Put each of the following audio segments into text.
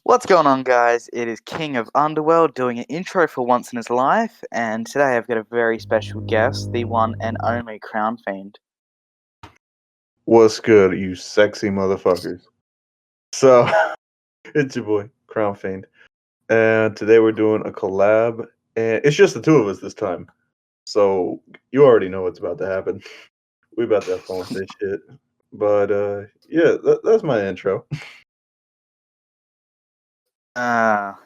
What's going on, guys? It is King of Underworld doing an intro for once in his life, and today I've got a very special guest, the one and only Crown Fiend. What's good, you sexy motherfuckers? So, it's your boy, Crown Fiend. And today we're doing a collab, and it's just the two of us this time. So, you already know what's about to happen. We about to have fun with this shit. But, yeah, that's my intro.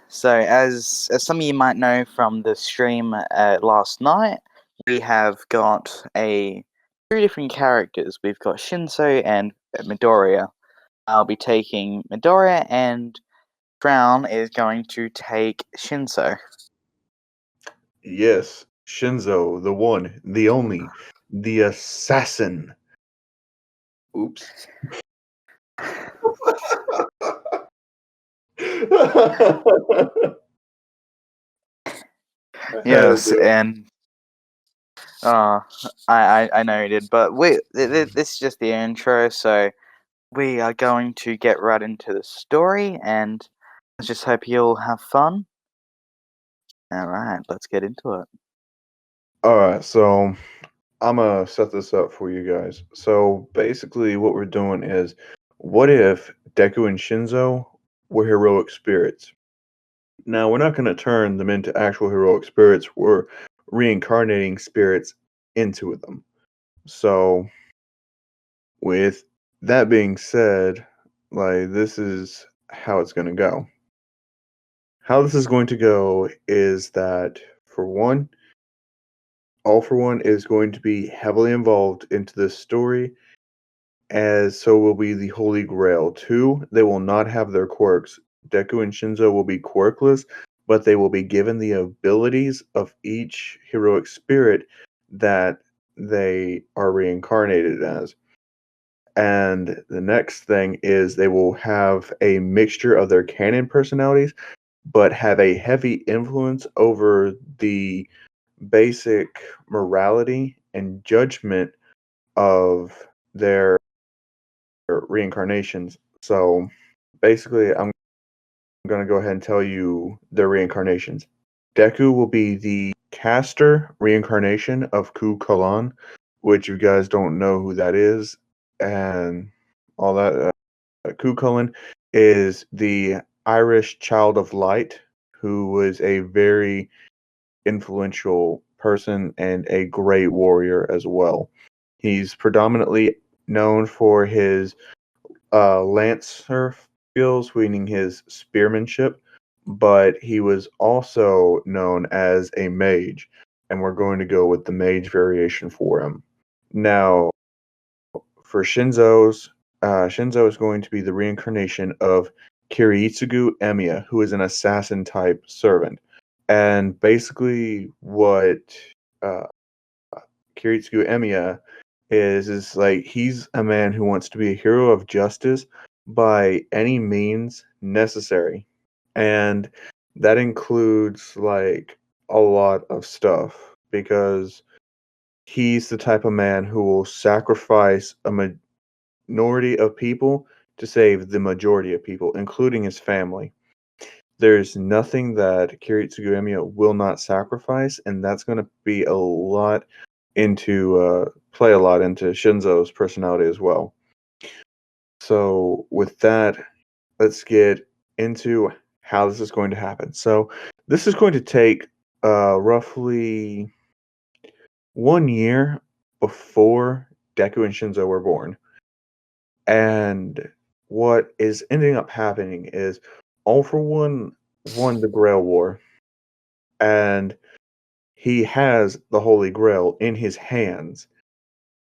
So as some of you might know from the stream last night, we have got two different characters. We've got Shinsou and Midoriya. I'll be taking Midoriya, and Crown is going to take Shinsou. Yes, Shinzo, the one, the only, the assassin. Oops. I had to Yes, do it. and Uh, I know you did, but this is just the intro, so we are going to get right into the story, and I just hope you'll have fun. Alright, let's get into it. Alright, so I'm gonna set this up for you guys. So basically, what we're doing is, what if Deku and Shinzo were heroic spirits? Now, we're not gonna turn them into actual heroic spirits. We're reincarnating spirits into them. So, with that being said, like this is how it's gonna go. How this is going to go is that, for one, All for One is going to be heavily involved into this story, as so will be the Holy Grail. Two, they will not have their quirks. Deku and Shinzo will be quirkless, but they will be given the abilities of each heroic spirit that they are reincarnated as. And the next thing is they will have a mixture of their canon personalities, but have a heavy influence over the basic morality and judgment of their reincarnations. So basically, I'm going to go ahead and tell you their reincarnations. Deku will be the caster reincarnation of Ku Kalan, which you guys don't know who that is, and all that. Ku Kalan is the Irish child of light, who was a very influential person and a great warrior as well. He's predominantly known for his lancer skills, meaning his spearmanship, but he was also known as a mage, and we're going to go with the mage variation for him. Now, for Shinzo is going to be the reincarnation of Kiritsugu Emiya, who is an assassin type servant. And basically, what uh, Kiritsugu Emiya is like he's a man who wants to be a hero of justice by any means necessary. And that includes like a lot of stuff because he's the type of man who will sacrifice a minority of people to save the majority of people, including his family. There's nothing that Kiritsugu Emiya will not sacrifice, and that's going to be a lot play a lot into Shinzo's personality as well. So with that, let's get into how this is going to happen. So this is going to take roughly 1 year before Deku and Shinzo were born. And what is ending up happening is All for One won the Grail War, and he has the Holy Grail in his hands.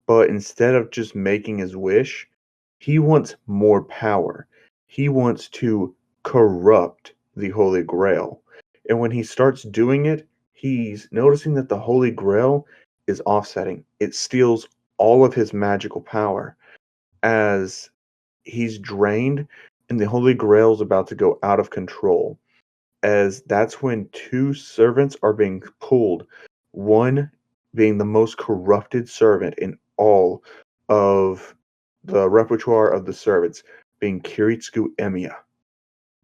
But instead of just making his wish, he wants more power. He wants to corrupt the Holy Grail. And when he starts doing it, he's noticing that the Holy Grail is offsetting. It steals all of his magical power as he's drained, and the Holy Grail is about to go out of control. As that's when two servants are being pulled, one being the most corrupted servant in all of the repertoire of the servants, being Kiritsugu Emiya.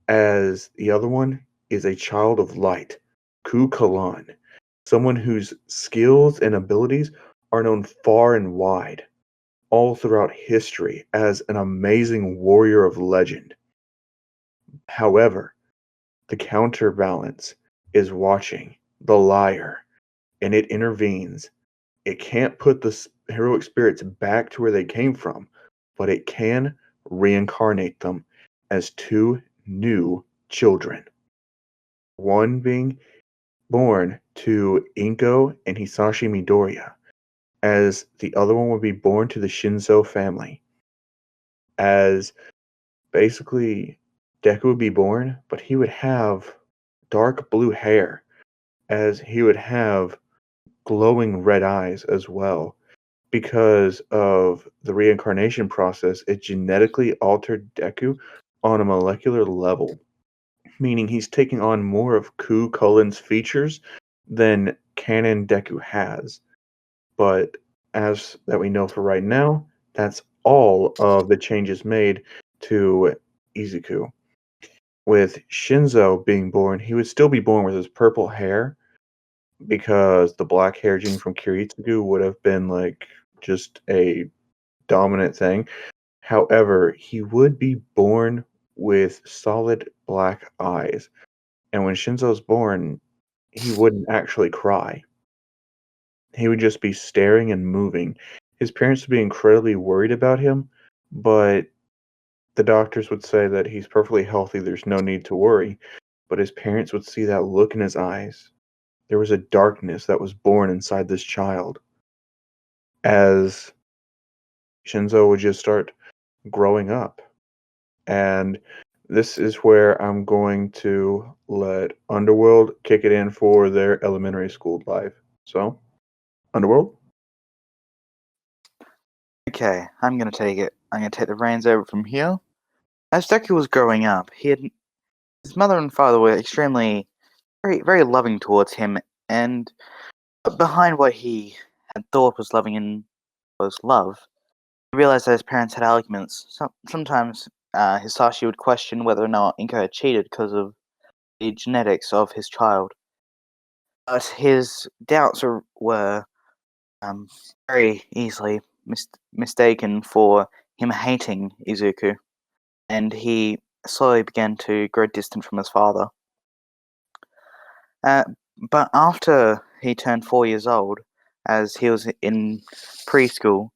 as the other one is a child of light, Ku Kalan, someone whose skills and abilities are known far and wide, all throughout history as an amazing warrior of legend. However, the counterbalance is watching, the liar, and it intervenes. It can't put the heroic spirits back to where they came from, but it can reincarnate them as two new children. One being born to Inko and Hisashi Midoriya, as the other one would be born to the Shinsou family. As basically Deku would be born, but he would have dark blue hair, as he would have glowing red eyes as well. Because of the reincarnation process, it genetically altered Deku on a molecular level, meaning he's taking on more of Ku Cullen's features than canon Deku has. But as that we know for right now, that's all of the changes made to Izuku. With Shinzo being born, he would still be born with his purple hair because the black hair gene from Kiritsugu would have been like just a dominant thing. However, he would be born with solid black eyes. And when Shinzo's born, he wouldn't actually cry. He would just be staring and moving. His parents would be incredibly worried about him, but the doctors would say that he's perfectly healthy, there's no need to worry. But his parents would see that look in his eyes. There was a darkness that was born inside this child. As Shinzo would just start growing up. And this is where I'm going to let Underworld kick it in for their elementary school life. So, Underworld? Okay, I'm gonna take it. I'm gonna take the reins over from here. As Deku was growing up, his mother and father were extremely, very loving towards him, and behind what he had thought was loving and was love, he realized that his parents had arguments. Sometimes Hisashi would question whether or not Inko had cheated because of the genetics of his child. But his doubts were um, very easily mistaken for him hating Izuku, and he slowly began to grow distant from his father. Uh, but after he turned 4 years old, as he was in preschool,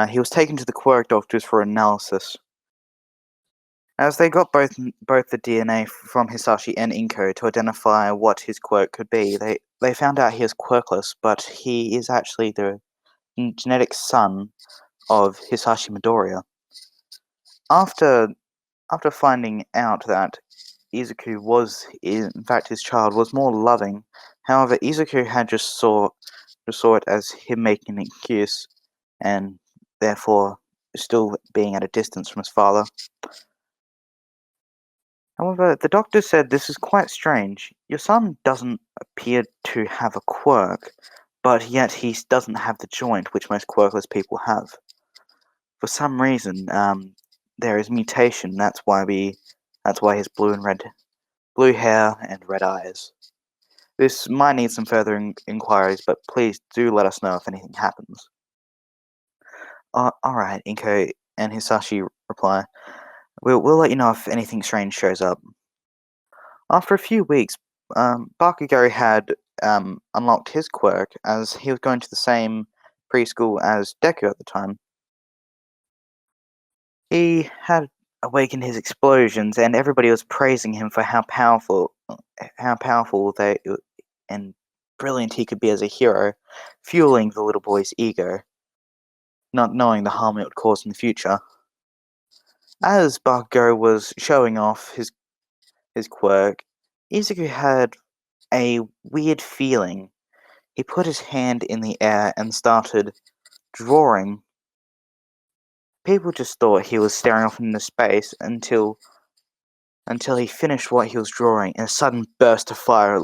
he was taken to the quirk doctors for analysis. As they got both the DNA from Hisashi and Inko to identify what his quirk could be, they found out he is quirkless, but he is actually the genetic son of Hisashi Midoriya. After finding out that Izuku was in fact his child was more loving, however, Izuku had just saw it as him making an excuse, and therefore still being at a distance from his father. However, the doctor said this is quite strange. Your son doesn't appear to have a quirk, but yet he doesn't have the joint which most quirkless people have. For some reason, there is mutation. That's why his blue hair and red eyes. This might need some further inquiries, but please do let us know if anything happens. Alright, Inko and Hisashi reply. We'll let you know if anything strange shows up. After a few weeks, Bakugari had unlocked his quirk as he was going to the same preschool as Deku at the time. He had awakened his explosions, and everybody was praising him for how powerful they and brilliant he could be as a hero, fueling the little boy's ego, not knowing the harm it would cause in the future. As Bakugo was showing off his quirk, Izuku had a weird feeling. He put his hand in the air and started drawing. People just thought he was staring off into space until he finished what he was drawing, and a sudden burst of fire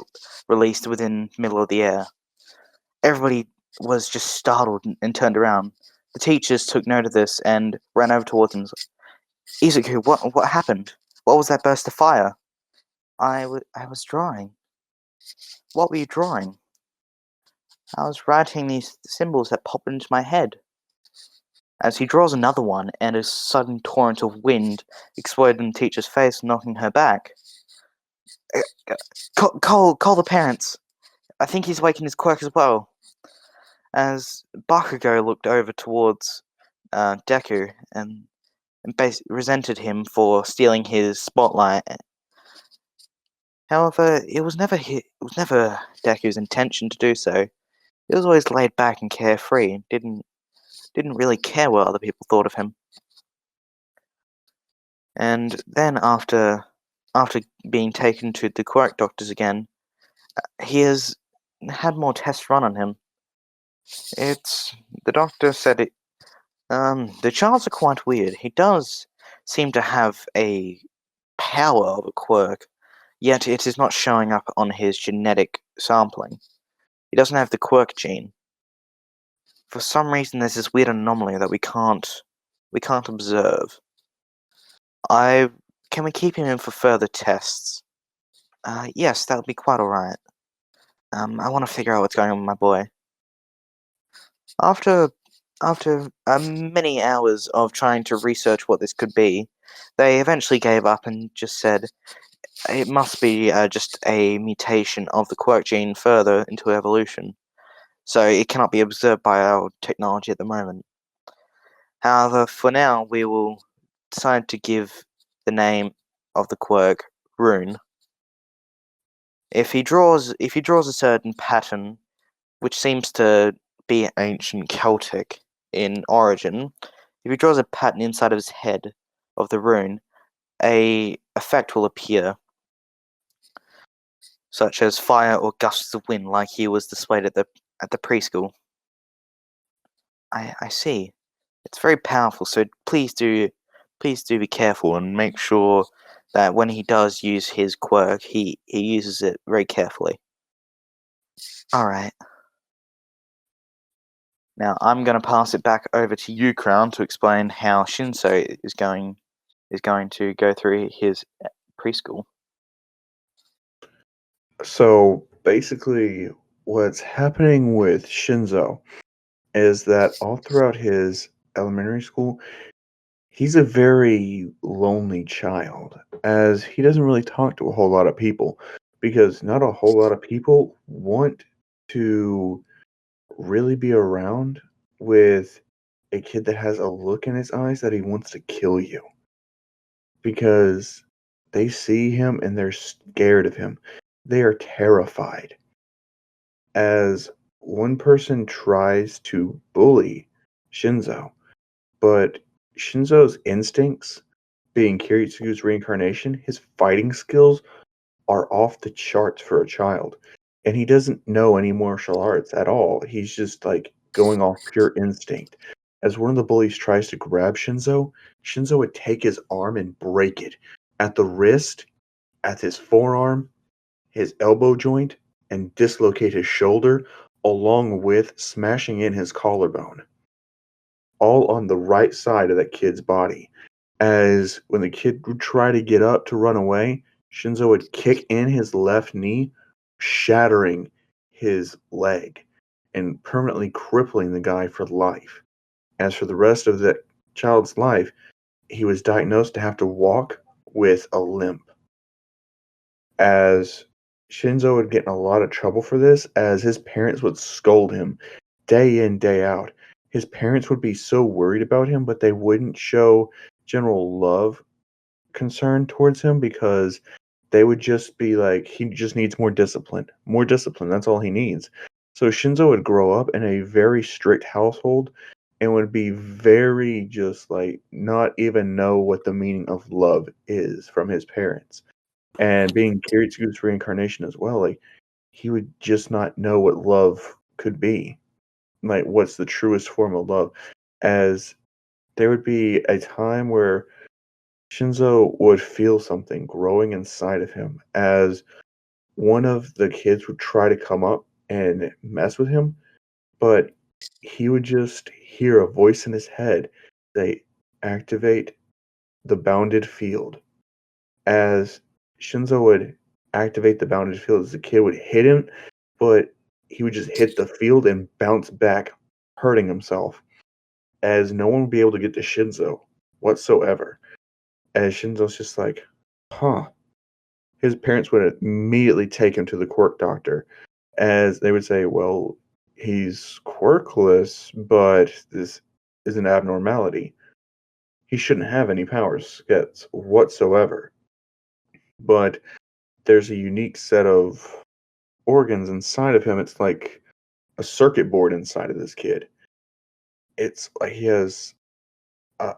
released within the middle of the air. Everybody was just startled and turned around. The teachers took note of this and ran over towards him. Izuku, what happened? What was that burst of fire? I was drawing. What were you drawing? I was writing these symbols that pop into my head. As he draws another one, and a sudden torrent of wind exploded in the teacher's face, knocking her back. Call the parents. I think he's waking his quirk as well. As Bakugo looked over towards Deku and resented him for stealing his spotlight. However, it was never Deku's intention to do so. He was always laid back and carefree, and didn't really care what other people thought of him. And then after being taken to the quirk doctors again, he has had more tests run on him. The doctor said it. The child's are quite weird. He does seem to have a power of a quirk, yet it is not showing up on his genetic sampling. He doesn't have the quirk gene. For some reason, there's this weird anomaly that we can't observe. Can we keep him in for further tests? Yes, that would be quite alright. I want to figure out what's going on with my boy. After many hours of trying to research what this could be, they eventually gave up and just said it must be just a mutation of the quirk gene further into evolution, so it cannot be observed by our technology at the moment. However, for now, we will decide to give the name of the quirk Rune. If he draws a certain pattern, which seems to be ancient Celtic in origin, if he draws a pattern inside of his head of the rune, a effect will appear, such as fire or gusts of wind, like he was displayed at the preschool. I see. It's very powerful, so please do be careful and make sure that when he does use his quirk, he uses it very carefully. Alright. Now I'm going to pass it back over to you, Crown, to explain how Shinsou is going to go through his preschool. So basically, what's happening with Shinzo is that all throughout his elementary school, he's a very lonely child, as he doesn't really talk to a whole lot of people, because not a whole lot of people want to really be around with a kid that has a look in his eyes that he wants to kill you, because they see him and they're scared of him. They are terrified. As one person tries to bully Shinzo, but Shinzo's instincts, being Kiritsugu's reincarnation, his fighting skills are off the charts for a child. And he doesn't know any martial arts at all. He's just like going off pure instinct. As one of the bullies tries to grab Shinzo, Shinzo would take his arm and break it at the wrist, at his forearm, his elbow joint, and dislocate his shoulder, along with smashing in his collarbone, all on the right side of that kid's body. As when the kid would try to get up to run away, Shinzo would kick in his left knee, shattering his leg and permanently crippling the guy for life. As for the rest of the child's life, he was diagnosed to have to walk with a limp. As Shinzo would get in a lot of trouble for this, as his parents would scold him day in, day out. His parents would be so worried about him, but they wouldn't show general love concern towards him, because they would just be like, he just needs more discipline. More discipline, that's all he needs. So Shinzo would grow up in a very strict household and would be very just like not even know what the meaning of love is from his parents. And being Kiritsugu's reincarnation as well, like he would just not know what love could be. Like what's the truest form of love. As there would be a time where Shinzo would feel something growing inside of him as one of the kids would try to come up and mess with him, but he would just hear a voice in his head say, activate the bounded field. as Shinzo would activate the bounded field as the kid would hit him, but he would just hit the field and bounce back, hurting himself, as no one would be able to get to Shinzo whatsoever. As Shinzo's just like, huh. His parents would immediately take him to the quirk doctor, as they would say, well, he's quirkless, but this is an abnormality. He shouldn't have any powers yet whatsoever. But there's a unique set of organs inside of him. It's like a circuit board inside of this kid. It's like he has uh,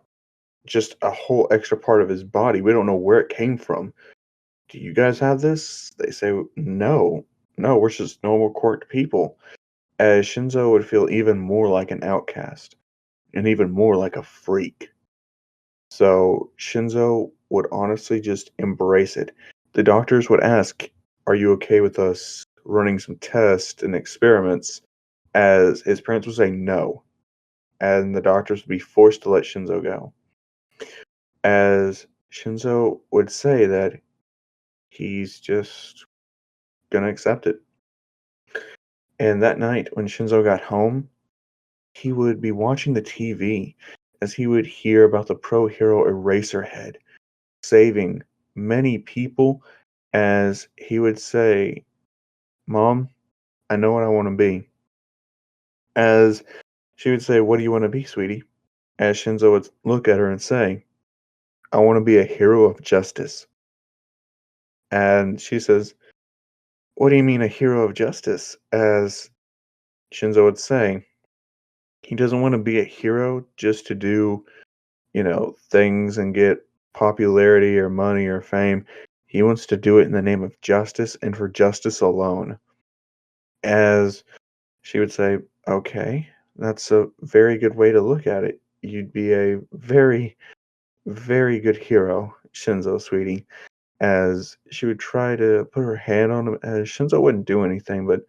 just a whole extra part of his body. We don't know where it came from. Do you guys have this? They say, no. No, we're just normal quirked people. As Shinzo would feel even more like an outcast and even more like a freak. So Shinzo would honestly just embrace it. The doctors would ask, are you okay with us running some tests and experiments? As his parents would say no, and the doctors would be forced to let Shinzo go. As Shinzo would say that he's just gonna accept it. And that night, when Shinzo got home, he would be watching the TV as he would hear about the pro hero Eraserhead saving many people, as he would say, Mom, I know what I want to be. As she would say, what do you want to be, sweetie? As Shinzo would look at her and say, I want to be a hero of justice. And she says, what do you mean a hero of justice? As Shinzo would say, he doesn't want to be a hero just to do, things and get popularity or money or fame. He wants to do it in the name of justice and for justice alone. As she would say, okay, that's a very good way to look at it. You'd be a very, very good hero, Shinzo, sweetie. As she would try to put her hand on him, as Shinzo wouldn't do anything, but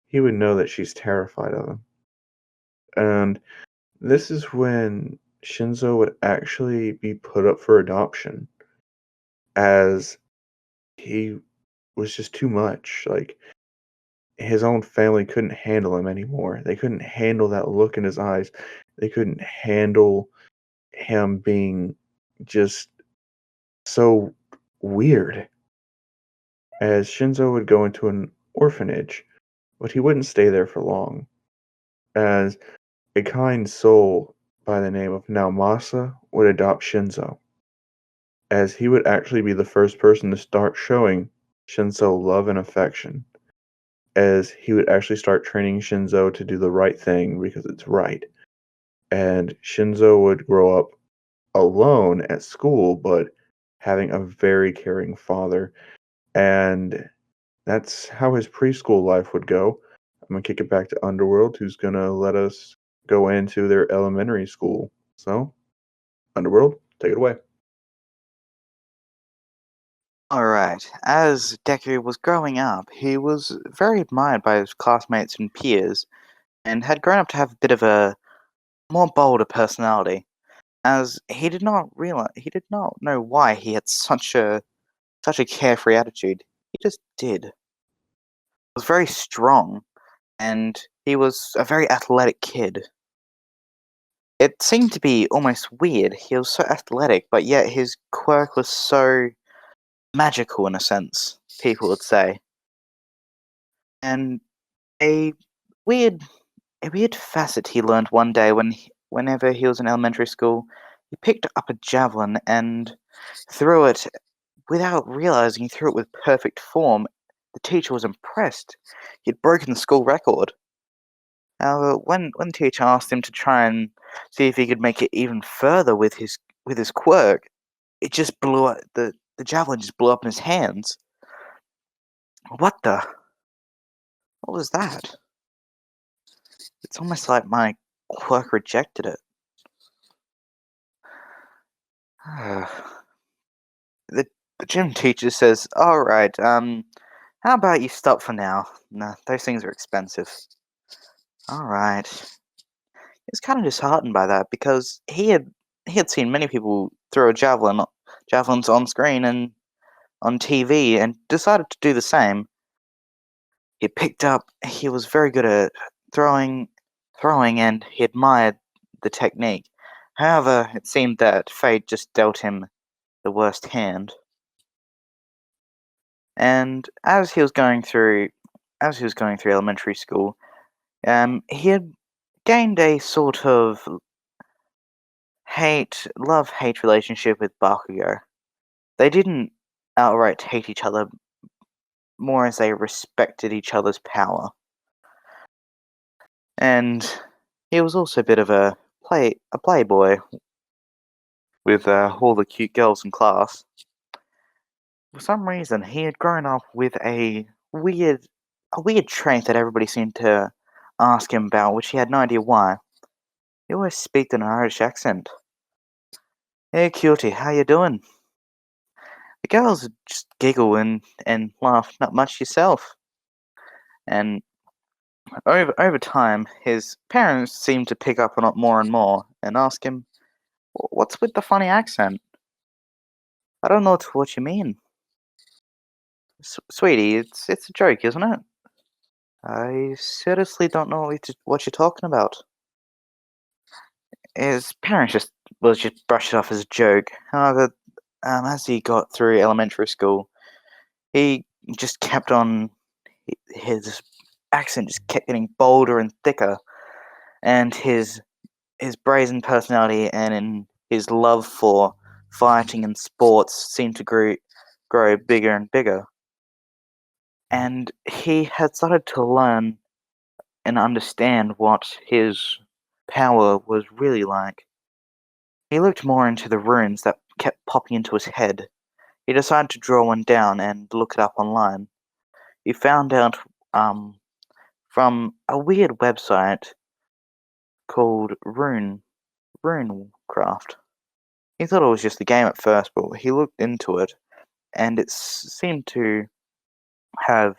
he would know that she's terrified of him. And this is when Shinzo would actually be put up for adoption, as he was just too much. Like, his own family couldn't handle him anymore. They couldn't handle that look in his eyes. They couldn't handle him being just so weird. As Shinzo would go into an orphanage, but he wouldn't stay there for long, as a kind soul by the name of Naomasa would adopt Shinzo, as he would actually be the first person to start showing Shinzo love and affection, as he would actually start training Shinzo to do the right thing because it's right. And Shinzo would grow up alone at school, but having a very caring father. And that's how his preschool life would go. I'm gonna kick it back to Underworld, who's gonna let us go into their elementary school. So, Underworld, take it away. Alright, as Deku was growing up, he was very admired by his classmates and peers, and had grown up to have a bit of a more bolder personality, as he did not know why he had such a carefree attitude. He just did. He was very strong, and he was a very athletic kid. It seemed to be almost weird. He was so athletic, but yet his quirk was so magical in a sense, people would say. And a weird a weird facet he learned one day whenever he was in elementary school, he picked up a javelin and threw it without realizing he threw it with perfect form. The teacher was impressed. He'd broken the school record. However, when the teacher asked him to try and see if he could make it even further with his quirk, it just blew up. The javelin just blew up in his hands. What the? What was that? It's almost like my quirk rejected it. the the gym teacher says, "All right, how about you stop for now? Nah, those things are expensive." All right. He was kind of disheartened by that because he had seen many people throw javelins on screen, and on TV and decided to do the same. He was very good at throwing, and he admired the technique. However, it seemed that fate just dealt him the worst hand. And as he was going through elementary school, he had gained a sort of love-hate relationship with Bakugo. They didn't outright hate each other, more as they respected each other's power. And he was also a bit of a playboy with all the cute girls in class. For some reason, he had grown up with weird a weird trait that everybody seemed to ask him about, which he had no idea why. He always speak in an Irish accent. Hey, cutie, how you doing? The girls would just giggle and laugh, not much yourself. And over time, his parents seemed to pick up on it more and more and ask him, "What's with the funny accent? I don't know what you mean." Sweetie, it's a joke, isn't it? I seriously don't know what you're talking about. His parents just brushed it off as a joke. However, as he got through elementary school, he just kept on. His accent just kept getting bolder and thicker, and his brazen personality and in his love for fighting and sports seemed to grow bigger and bigger. And he had started to learn and understand what his power was really like. He looked more into the runes that kept popping into his head. He decided to draw one down and look it up online. He found out from a weird website called Runecraft. He thought it was just a game at first, but he looked into it, and it seemed to have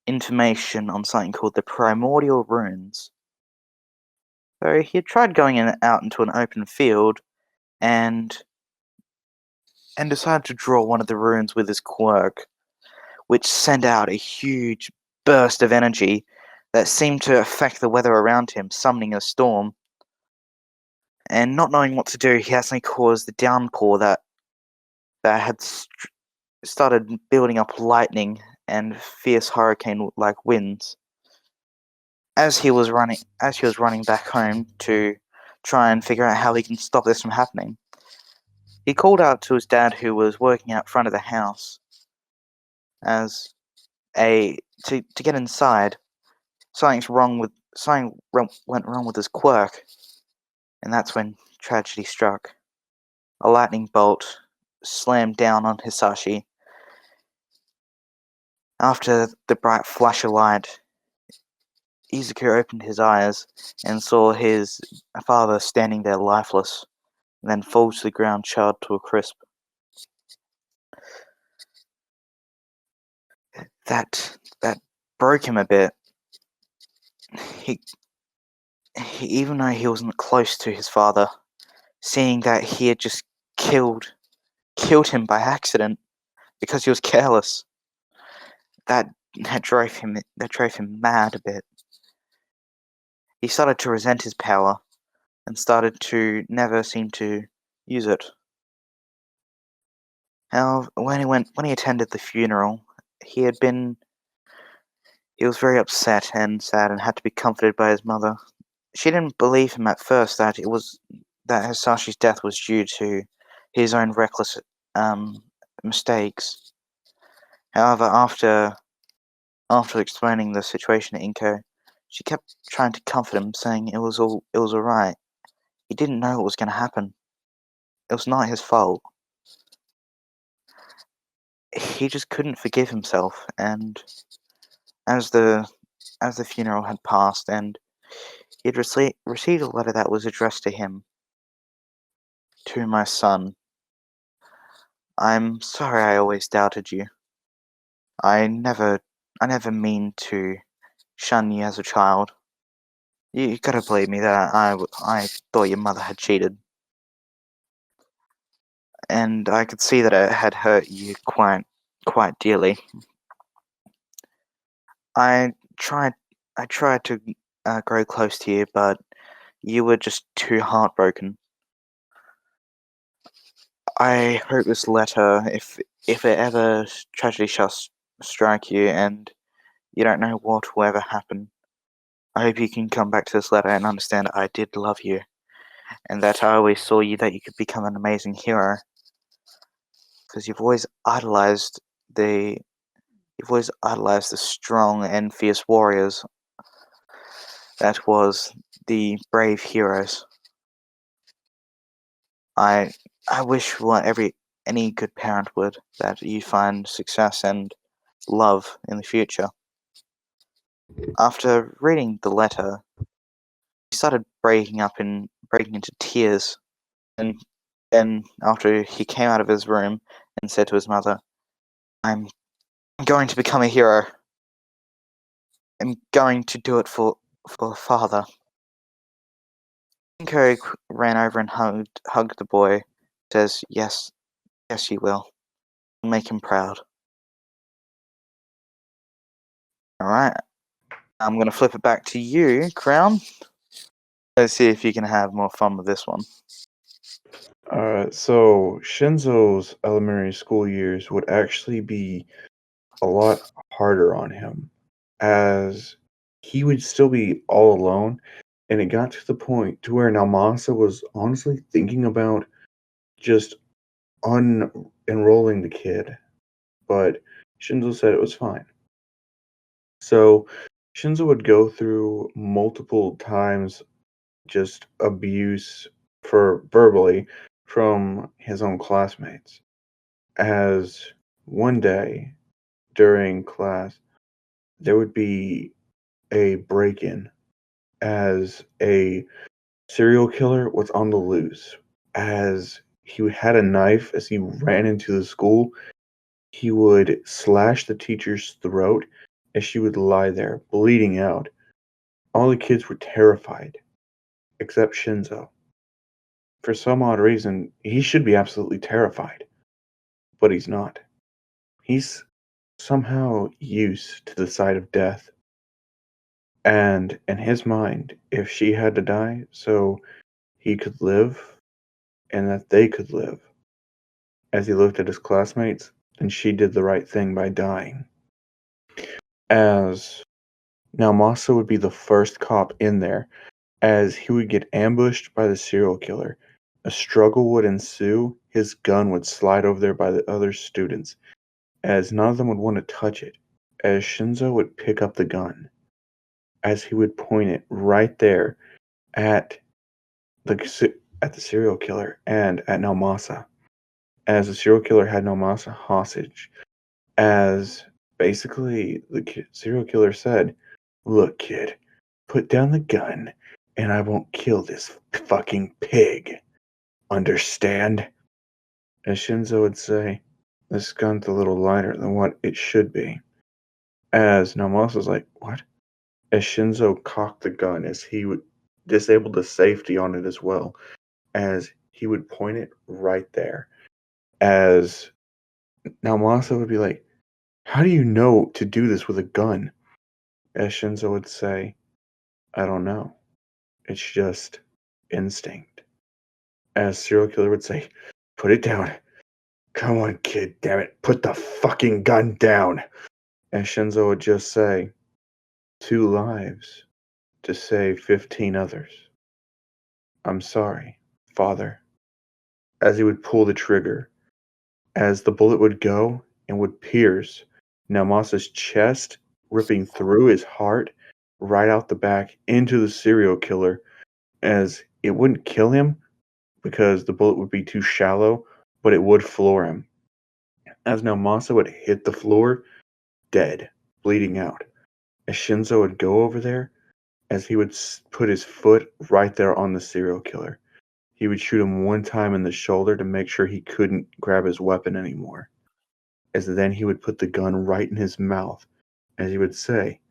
information on something called the primordial runes. So he had tried going out into an open field and decided to draw one of the runes with his quirk, which sent out a huge burst of energy that seemed to affect the weather around him, summoning a storm. And not knowing what to do, he accidentally caused the downpour that had started building up lightning and fierce hurricane-like winds. As he was running back home to try and figure out how he can stop this from happening, he called out to his dad, who was working out front of the house, as to get inside. Something went wrong with his quirk, and that's when tragedy struck. A lightning bolt slammed down on Hisashi. After the bright flash of light, Izuku opened his eyes and saw his father standing there lifeless, and then fall to the ground, charred to a crisp. That broke him a bit. He even though he wasn't close to his father, seeing that he had just killed him by accident because he was careless, that drove him mad a bit. He started to resent his power and started to never seem to use it. However, when he attended the funeral, he was very upset and sad and had to be comforted by his mother. She didn't believe him at first that Hisashi's death was due to his own reckless mistakes. However, after explaining the situation to Inko, she kept trying to comfort him, saying it was all right. He didn't know what was going to happen. It was not his fault. He just couldn't forgive himself, and as the funeral had passed and he had received a letter that was addressed to him. To my son, I'm sorry I always doubted you. I never mean to shun you as a child. You gotta believe me that I thought your mother had cheated. And I could see that it had hurt you quite dearly. I tried I tried to grow close to you, but you were just too heartbroken. I hope this letter, if it ever tragedy shall strike you and you don't know what will ever happen, I hope you can come back to this letter and understand I did love you, and that I always saw you that you could become an amazing hero, because the you've always idolized the strong and fierce warriors that was the brave heroes. I I wish what any good parent would, that you find success and love in the future. After reading the letter, he started breaking into tears, and then after he came out of his room and said to his mother, "I'm going to become a hero. I'm going to do it for father." Inko ran over and hugged the boy. Says, "Yes, yes, you will. Make him proud." All right. I'm going to flip it back to you, Crown. Let's see if you can have more fun with this one. So Shinzo's elementary school years would actually be a lot harder on him, as he would still be all alone, and it got to the point to where Naomasa was honestly thinking about just unenrolling the kid, but Shinzo said it was fine. So Shinzo would go through multiple times just abuse for verbally from his own classmates. As one day during class, there would be a break in as a serial killer was on the loose. As he had a knife as he ran into the school, he would slash the teacher's throat as she would lie there, bleeding out. All the kids were terrified, except Shinzo. For some odd reason, he should be absolutely terrified, but he's not. He's somehow used to the sight of death. And in his mind, if she had to die so he could live and that they could live, as he looked at his classmates, then she did the right thing by dying. As now Masa would be the first cop in there, as he would get ambushed by the serial killer. A struggle would ensue, his gun would slide over there by the other students, as none of them would want to touch it, as Shinzo would pick up the gun, as he would point it right there at the serial killer and at Naomasa, as the serial killer had Naomasa hostage, as basically the serial killer said, "Look, kid, put down the gun, and I won't kill this fucking pig. Understand?" As Shinzo would say, "This gun's a little lighter than what it should be." As Naomasa's like, "What?" As Shinzo cocked the gun, as he would disable the safety on it as well, as he would point it right there. As Naomasa would be like, "How do you know to do this with a gun?" As Shinzo would say, "I don't know. It's just instinct." As serial killer would say, "Put it down. Come on, kid, damn it. Put the fucking gun down." And Shinzo would just say, "2 lives to save 15 others. I'm sorry, father." As he would pull the trigger, as the bullet would go and would pierce Naomasa's chest, ripping through his heart, right out the back into the serial killer, as it wouldn't kill him because the bullet would be too shallow, but it would floor him. As Naomasa would hit the floor, dead, bleeding out, as Shinzo would go over there, as he would put his foot right there on the serial killer. He would shoot him one time in the shoulder to make sure he couldn't grab his weapon anymore. As then he would put the gun right in his mouth, as he would say,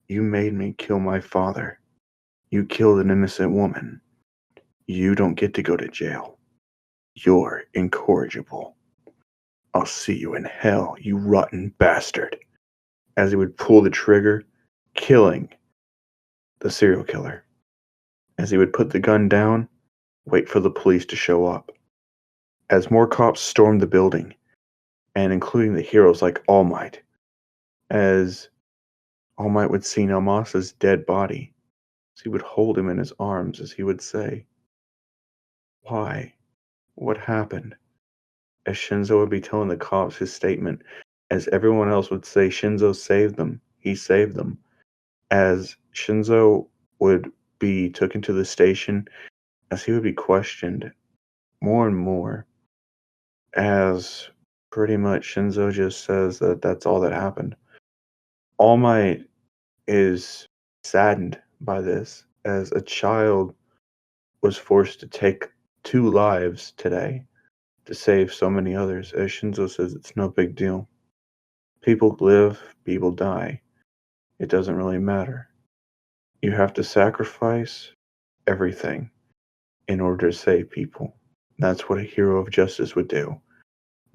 "You made me kill my father. You killed an innocent woman. You don't get to go to jail. You're incorrigible." I'll see you in hell, you rotten bastard. As he would pull the trigger, killing the serial killer. As he would put the gun down, wait for the police to show up. As more cops stormed the building, and including the heroes like All Might, as All Might would see Namasa's dead body, as he would hold him in his arms, as he would say, "Why? What happened?" As Shinzo would be telling the cops his statement, as everyone else would say Shinzo saved them, he saved them. As Shinzo would be taken to the station, as he would be questioned more and more, as pretty much Shinzo just says that that's all that happened. All Might is saddened by this, as a child was forced to take 2 lives today to save so many others. As Shinzo says, it's no big deal. People live, people die. It doesn't really matter. You have to sacrifice everything in order to save people. That's what a hero of justice would do,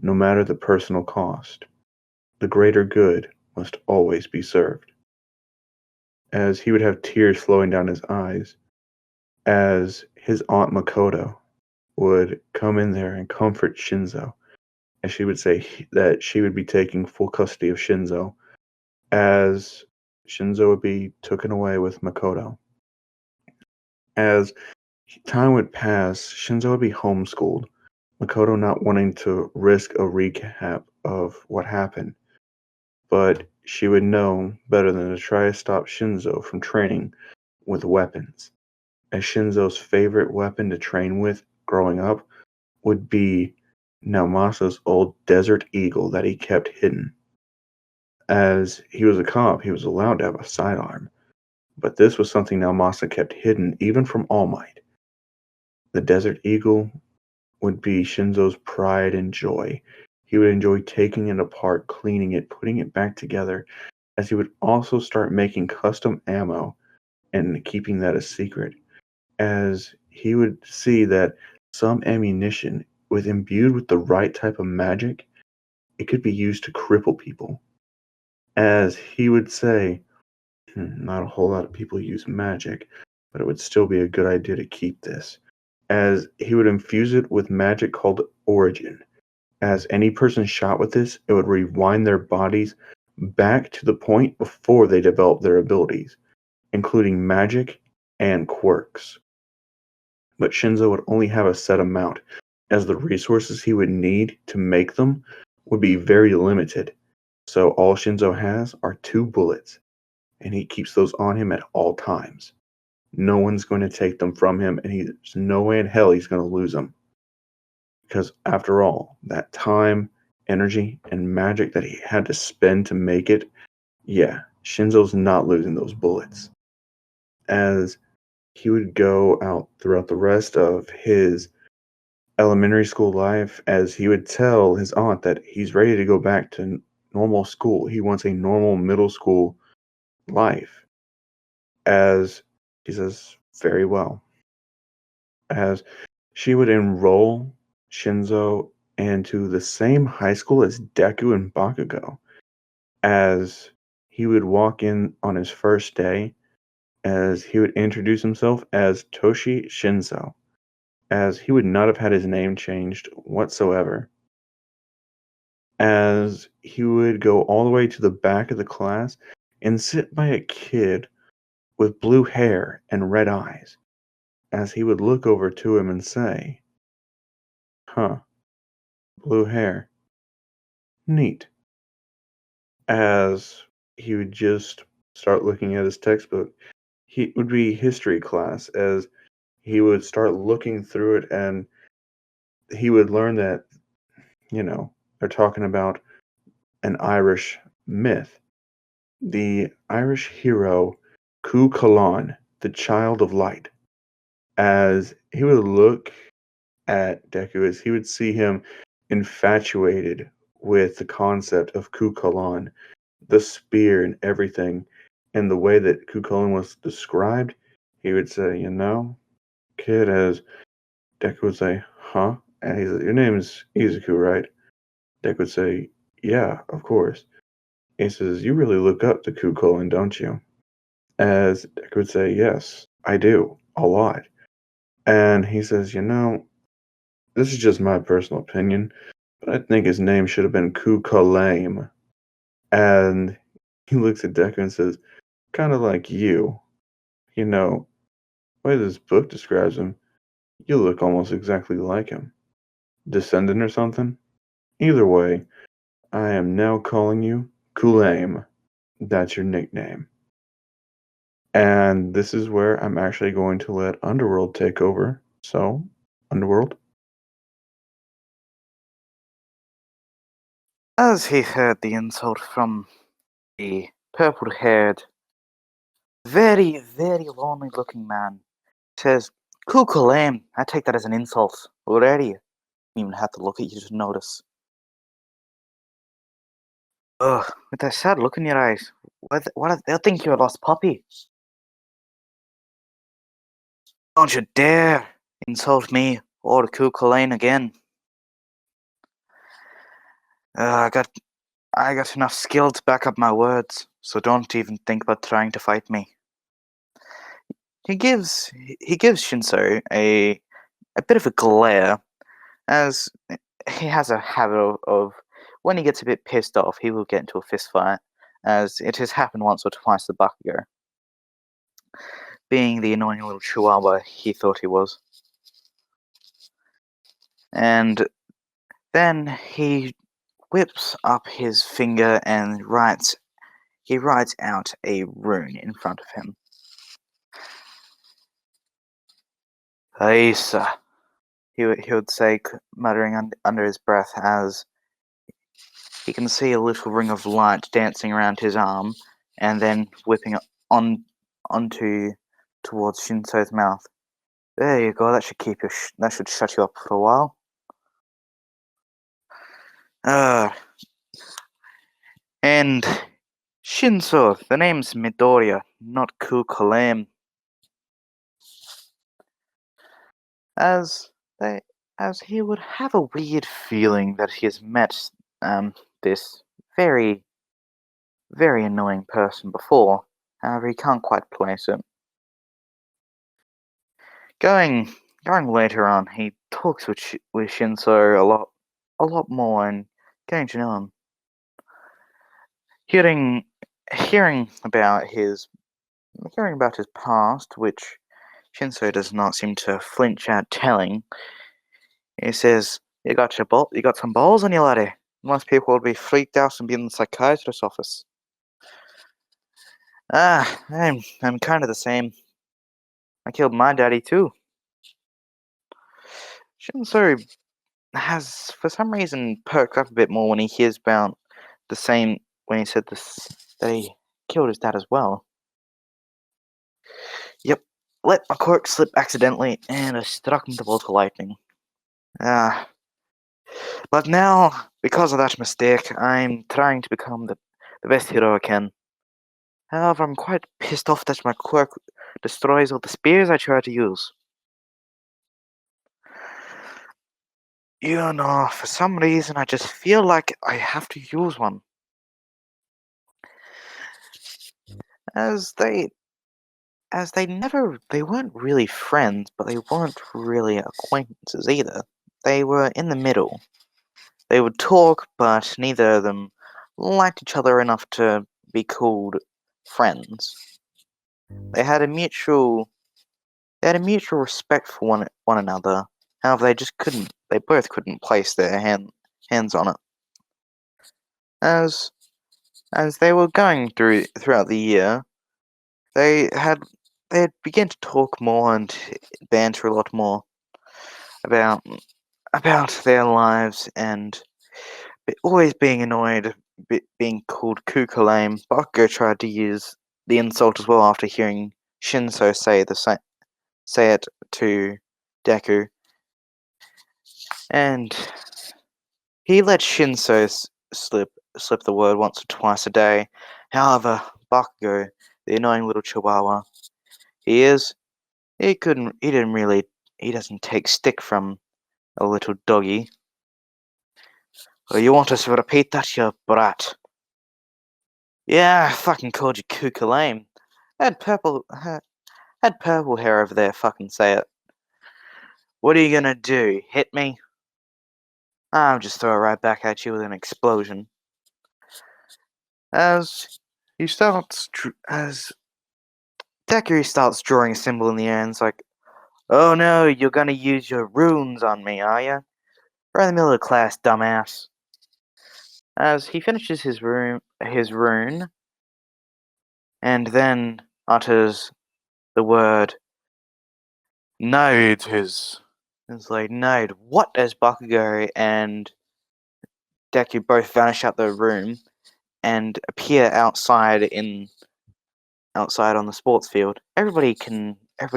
no matter the personal cost. The greater good must always be served. As he would have tears flowing down his eyes, as his aunt Makoto would come in there and comfort Shinzo, as she would say that she would be taking full custody of Shinzo, as Shinzo would be taken away with Makoto. As time would pass, Shinzo would be homeschooled, Makoto not wanting to risk a recap of what happened, but she would know better than to try to stop Shinzo from training with weapons, as Shinzo's favorite weapon to train with growing up would be Naomasa's old Desert Eagle that he kept hidden. As he was a cop, he was allowed to have a sidearm, but this was something Naomasa kept hidden even from All Might. The Desert Eagle would be Shinzo's pride and joy. He would enjoy taking it apart, cleaning it, putting it back together, as he would also start making custom ammo and keeping that a secret, as he would see that some ammunition, with imbued with the right type of magic, it could be used to cripple people. As he would say, not a whole lot of people use magic, but it would still be a good idea to keep this. As he would infuse it with magic called Origin. As any person shot with this, it would rewind their bodies back to the point before they developed their abilities, including magic and quirks. But Shinzo would only have a set amount, as the resources he would need to make them would be very limited. So all Shinzo has are 2 bullets, and he keeps those on him at all times. No one's going to take them from him, and there's no way in hell he's going to lose them. Because after all, that time, energy, and magic that he had to spend to make it, yeah, Shinzo's not losing those bullets. As he would go out throughout the rest of his elementary school life, as he would tell his aunt that he's ready to go back to normal school. He wants a normal middle school life. As he says, very well. As she would enroll Shinzo into the same high school as Deku and Bakugo. As he would walk in on his first day, as he would introduce himself as Toshi Shinzo, as he would not have had his name changed whatsoever. As he would go all the way to the back of the class and sit by a kid with blue hair and red eyes, as he would look over to him and say, "Huh, blue hair. Neat." As he would just start looking at his textbook, he would be history class, as he would start looking through it and he would learn that, they're talking about an Irish myth. The Irish hero Cú Chulainn, the Child of Light. As he would look at Deku, as he would see him infatuated with the concept of Cú Chulainn, the spear and everything, and the way that Cú Chulainn was described, he would say, kid, as Deku would say, huh? And he's like, your name is Izuku, right? Deku would say, "Yeah, of course." He says, "You really look up to Kukulin, don't you?" As Deku would say, "Yes, I do, a lot." And he says, this is just my personal opinion, but I think his name should have been Kukulame." And he looks at Deku and says, "Kind of like you. You know, the way this book describes him, you look almost exactly like him. Descendant or something? Either way, I am now calling you Kulame. That's your nickname." And this is where I'm actually going to let Underworld take over. So, Underworld? As he heard the insult from the purple haired, very, very lonely looking man, says, Cuckoo lame. I take that as an insult already. Didn't even have to look at you to notice. Ugh, with that sad look in your eyes, they'll think you're a lost puppy. Don't you dare insult me or Cuckoo Lane again. I got enough skill to back up my words, so don't even think about trying to fight me. He gives Shinso a bit of a glare, as he has a habit of when he gets a bit pissed off, he will get into a fist fight, as it has happened once or twice to Bakugo, being the annoying little chihuahua he thought he was. And then he whips up his finger and writes out a rune in front of him. Aisa, he would say, muttering under his breath, as he can see a little ring of light dancing around his arm, and then whipping it onto towards Shinso's mouth. There you go. That should that should shut you up for a while. And Shinso, the name's Midoriya, not Kukulame. As they, as he would have a weird feeling that he has met this very, very annoying person before. However, he can't quite place it. Going later on, he talks with Shinso a lot more, and getting to know him. Hearing about his past, which Shinso does not seem to flinch at telling. He says, "You got you got some balls on you, laddie. Most people would be freaked out and be in the psychiatrist's office." I'm kind of the same. I killed my daddy too. Shinso has, for some reason, perked up a bit more when he hears about the same, when he said this, that he killed his dad as well. Yep, let my quirk slip accidentally, and I struck him the bolt of lightning. Ah, but now, because of that mistake, I'm trying to become the best hero I can. However, I'm quite pissed off that my quirk destroys all the spears I try to use. You know, for some reason, I just feel like I have to use one. As they they weren't really friends, but they weren't really acquaintances either. They were in the middle. They would talk, but neither of them liked each other enough to be called friends. They had a mutual respect for one another. However, they both couldn't place their hands on it. As they were going throughout the year, they had begun to talk more and banter a lot more about their lives, and always being annoyed being called Kukulame. Bakugo tried to use the insult as well after hearing Shinso say it to Deku, and he let Shinso slip the word once or twice a day. However, Bakugo, the annoying little chihuahua he is, he doesn't take stick from a little doggy. Oh, you want us to repeat that, you brat? Yeah, I fucking called you kook lame. Had purple hair over there fucking say it. What are you gonna do? Hit me? I'll just throw it right back at you with an explosion. As Deku starts drawing a symbol in the air and it's like, oh no, you're gonna use your runes on me, are you? Right in the middle of class, dumbass. As he finishes his rune, and then utters the word Night is. It's like, Night, what? As Bakugo and Deku both vanish out the room and appear outside on the sports field. Everybody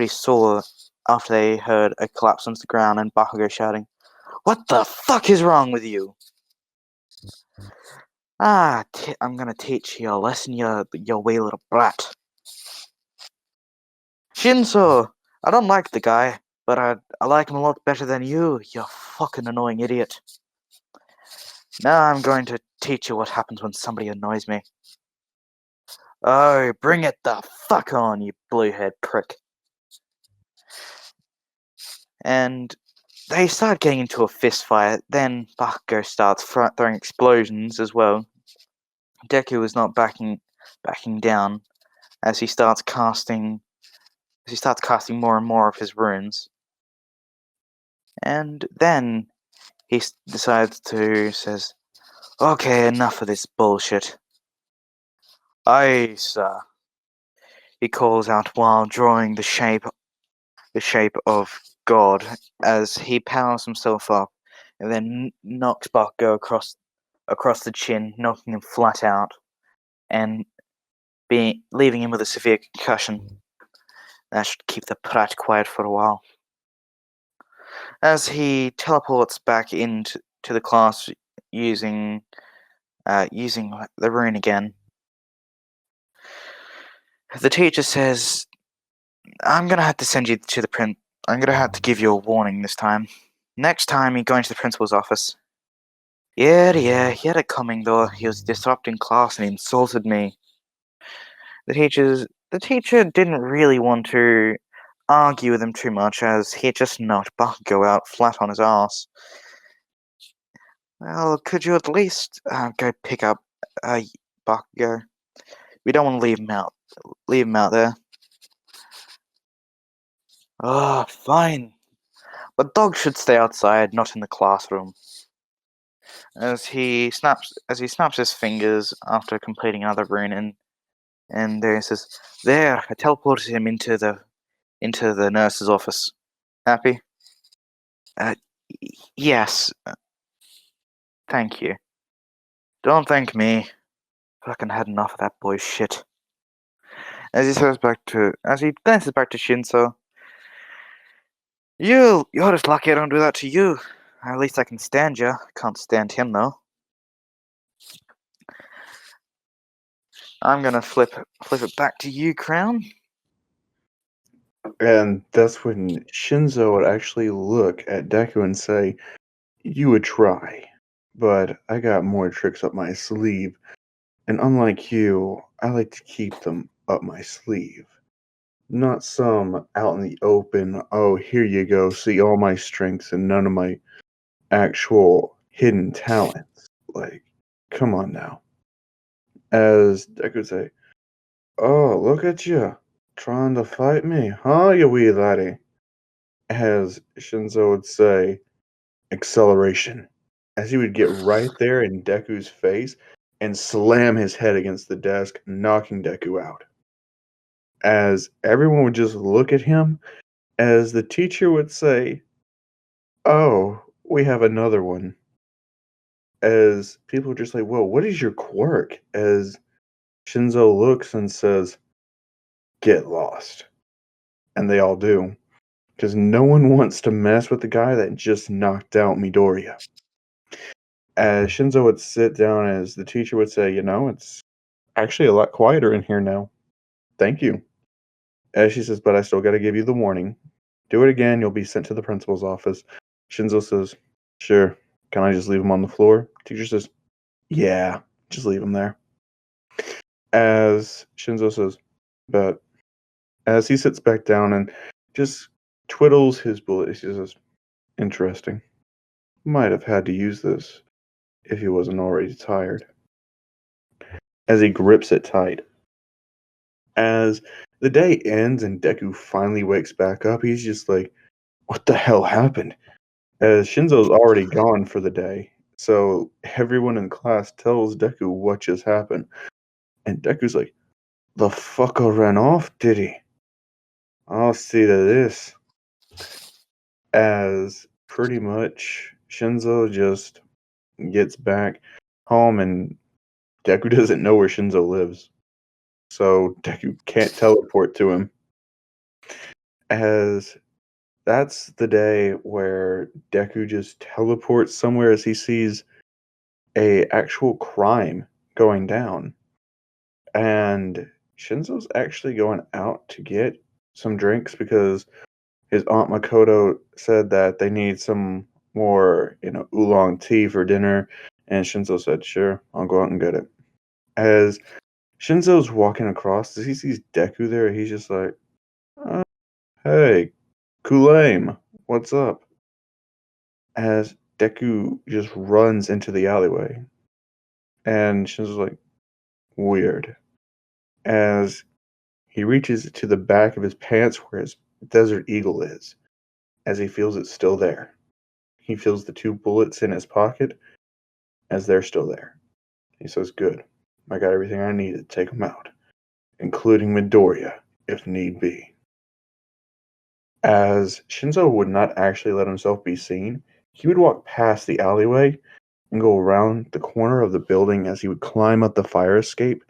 saw after they heard a collapse onto the ground and Bakugo shouting, "What the fuck is wrong with you?" I'm gonna teach you a lesson, you wee little brat. Shinsou! I don't like the guy, but I like him a lot better than you fucking annoying idiot. Now I'm going to teach you what happens when somebody annoys me. Oh, bring it the fuck on, you blue-haired prick. And they start getting into a fist fight, then Bakugo starts throwing explosions as well. Deku is not backing down as he starts casting more and more of his runes. And then he says, okay, enough of this bullshit. Aye, sir, he calls out while drawing the shape of God as he powers himself up and then knocks Bakugo across the chin, knocking him flat out and leaving him with a severe concussion. That should keep the prat quiet for a while. As he teleports back into the class using the rune again, the teacher says, I'm gonna have to send you to the print. I'm gonna have to give you a warning this time. Next time you go into the principal's office. Yeah, he had it coming though. He was disrupting class and he insulted me. The teacher didn't really want to argue with him too much as he just knocked Bakugo out flat on his ass. Well, could you at least go pick up Bakugo? We don't want to leave him out there. Ah, fine. But dogs should stay outside, not in the classroom. As he snaps his fingers after completing another rune, and there he says, "There, I teleported him into the nurse's office. Happy? Uh, yes. Thank you. Don't thank me. Fucking had enough of that boy's shit." As he glances back to Shinsou, you're just lucky I don't do that to you. At least I can stand you. Can't stand him though. I'm gonna flip it back to you, Crown. And that's when Shinzo would actually look at Deku and say, you would try, but I got more tricks up my sleeve. And unlike you, I like to keep them up my sleeve. Not some out in the open, oh, here you go, see all my strengths and none of my actual hidden talents. Like, come on now. As Deku would say, oh, look at you, trying to fight me, huh, you wee laddie? As Shinzo would say, acceleration. As he would get right there in Deku's face and slam his head against the desk, knocking Deku out. As everyone would just look at him, as the teacher would say, oh, we have another one. As people would just like, whoa, what is your quirk? As Shinzo looks and says, get lost. And they all do. Because no one wants to mess with the guy that just knocked out Midoriya. As Shinzo would sit down, as the teacher would say, it's actually a lot quieter in here now. Thank you. As she says, but I still got to give you the warning. Do it again, you'll be sent to the principal's office. Shinzo says, sure. can I just leave them on the floor? Teacher says, yeah, just leave them there. As Shinzo says, but as he sits back down and just twiddles his bullet, he says, interesting. Might have had to use this if he wasn't already tired. As he grips it tight. As the day ends and Deku finally wakes back up, he's just like, what the hell happened? As Shinzo's already gone for the day, so everyone in class tells Deku what just happened. And Deku's like, the fucker ran off, did he? I'll see to this. As pretty much Shinzo just gets back home and Deku doesn't know where Shinzo lives. So Deku can't teleport to him. As that's the day where Deku just teleports somewhere as he sees a actual crime going down. And Shinzo's actually going out to get some drinks because his aunt Makoto said that they need some more, oolong tea for dinner. And Shinzo said, sure, I'll go out and get it. As Shinzo's walking across, as he sees Deku there, he's just like, oh, hey, Kulame, what's up? As Deku just runs into the alleyway. And Shinzo's like, weird. As he reaches to the back of his pants where his Desert Eagle is, as he feels it's still there. He feels the 2 bullets in his pocket as they're still there. He says, good. I got everything I need to take them out, including Midoriya, if need be. As Shinzo would not actually let himself be seen, he would walk past the alleyway and go around the corner of the building as he would climb up the fire escape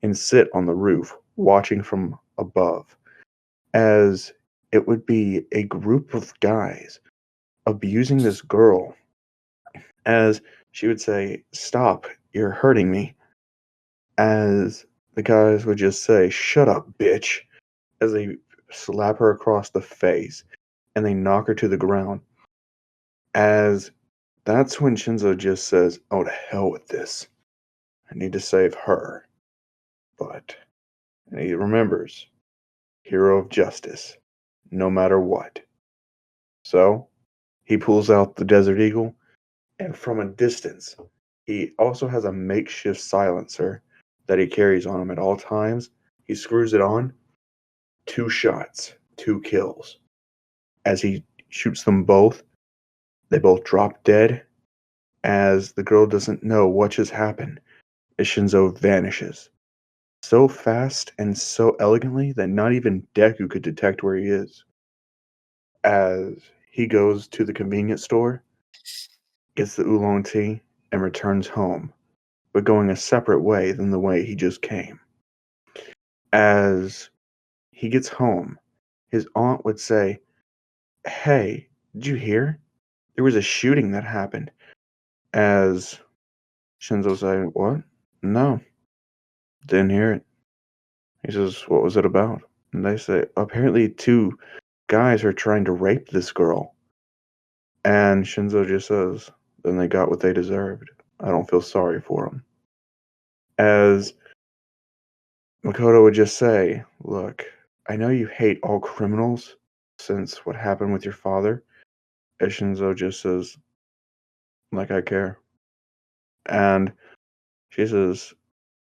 and sit on the roof, watching from above, as it would be a group of guys abusing this girl, as she would say, stop, you're hurting me, as the guys would just say, shut up, bitch, as they slap her across the face and they knock her to the ground. As that's when Shinzo just says, oh, to hell with this. I need to save her. But and he remembers, hero of justice, no matter what. So he pulls out the Desert Eagle, and from a distance, he also has a makeshift silencer that he carries on him at all times. He screws it on, 2 shots, 2 kills. As he shoots them both, they both drop dead. As the girl doesn't know what just happened, as Shinzo vanishes. So fast and so elegantly that not even Deku could detect where he is. As he goes to the convenience store, gets the oolong tea, and returns home, but going a separate way than the way he just came. As he gets home, his aunt would say, hey, did you hear? There was a shooting that happened. As Shinzo say, what? No, didn't hear it. He says, what was it about? And they say, apparently 2 guys are trying to rape this girl. And Shinzo just says, then they got what they deserved. I don't feel sorry for them. As Makoto would just say, look, I know you hate all criminals since what happened with your father. As Shinzo just says, like I care. And she says,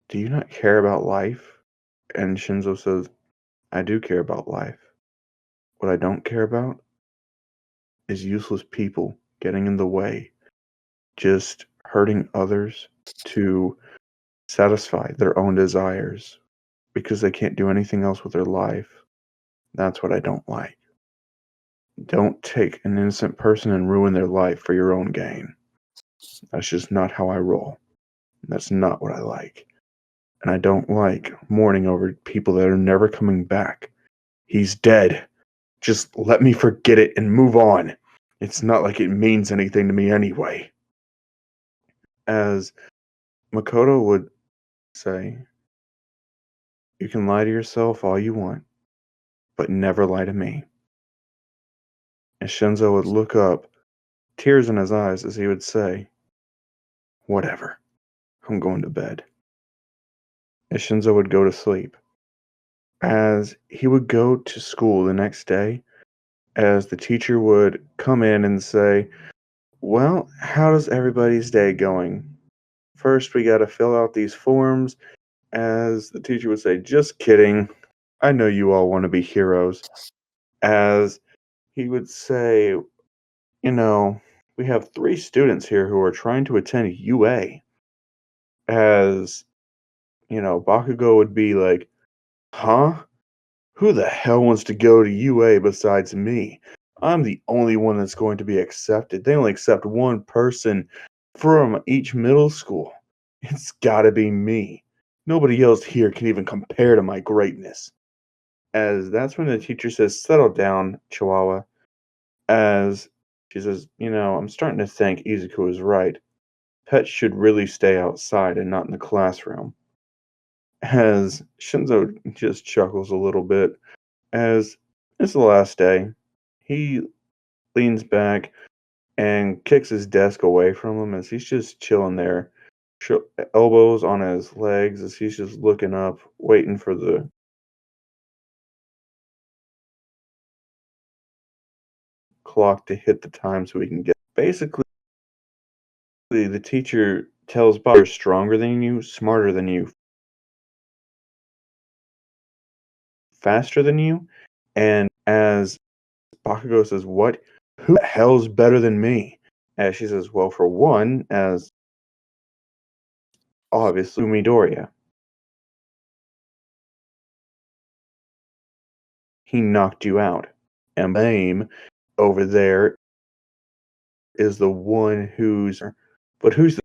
do you not care about life? And Shinzo says, I do care about life. What I don't care about is useless people getting in the way, just hurting others to satisfy their own desires because they can't do anything else with their life. That's what I don't like. Don't take an innocent person and ruin their life for your own gain. That's just not how I roll. That's not what I like. And I don't like mourning over people that are never coming back. He's dead. Just let me forget it and move on. It's not like it means anything to me anyway. As Makoto would say, you can lie to yourself all you want, but never lie to me. And Shinzo would look up tears in his eyes as he would say, "Whatever, I'm going to bed." As Shinzo would go to sleep. As he would go to school the next day, as the teacher would come in and say, "Well, how does everybody's day going? First, we got to fill out these forms." As the teacher would say, "Just kidding. I know you all want to be heroes." As he would say, "We have 3 students here who are trying to attend UA." As, Bakugo would be like, "Huh? Who the hell wants to go to UA besides me? I'm the only one that's going to be accepted. They only accept one person from each middle school. It's gotta be me. Nobody else here can even compare to my greatness." As that's when the teacher says, "Settle down, Chihuahua." As she says, "I'm starting to think Izuku is right. Pets should really stay outside and not in the classroom." As Shinzo just chuckles a little bit, as it's the last day, he leans back and kicks his desk away from him as he's just chilling there, elbows on his legs as he's just looking up, waiting for the clock to hit the time so he can get. Basically, the teacher tells Bob, "You're stronger than you, smarter than you, faster than you," and as Bakugo says, "What? Who the hell's better than me?" As she says, "Well, for one, as obviously Midoriya. He knocked you out. And Lame over there is the one but who's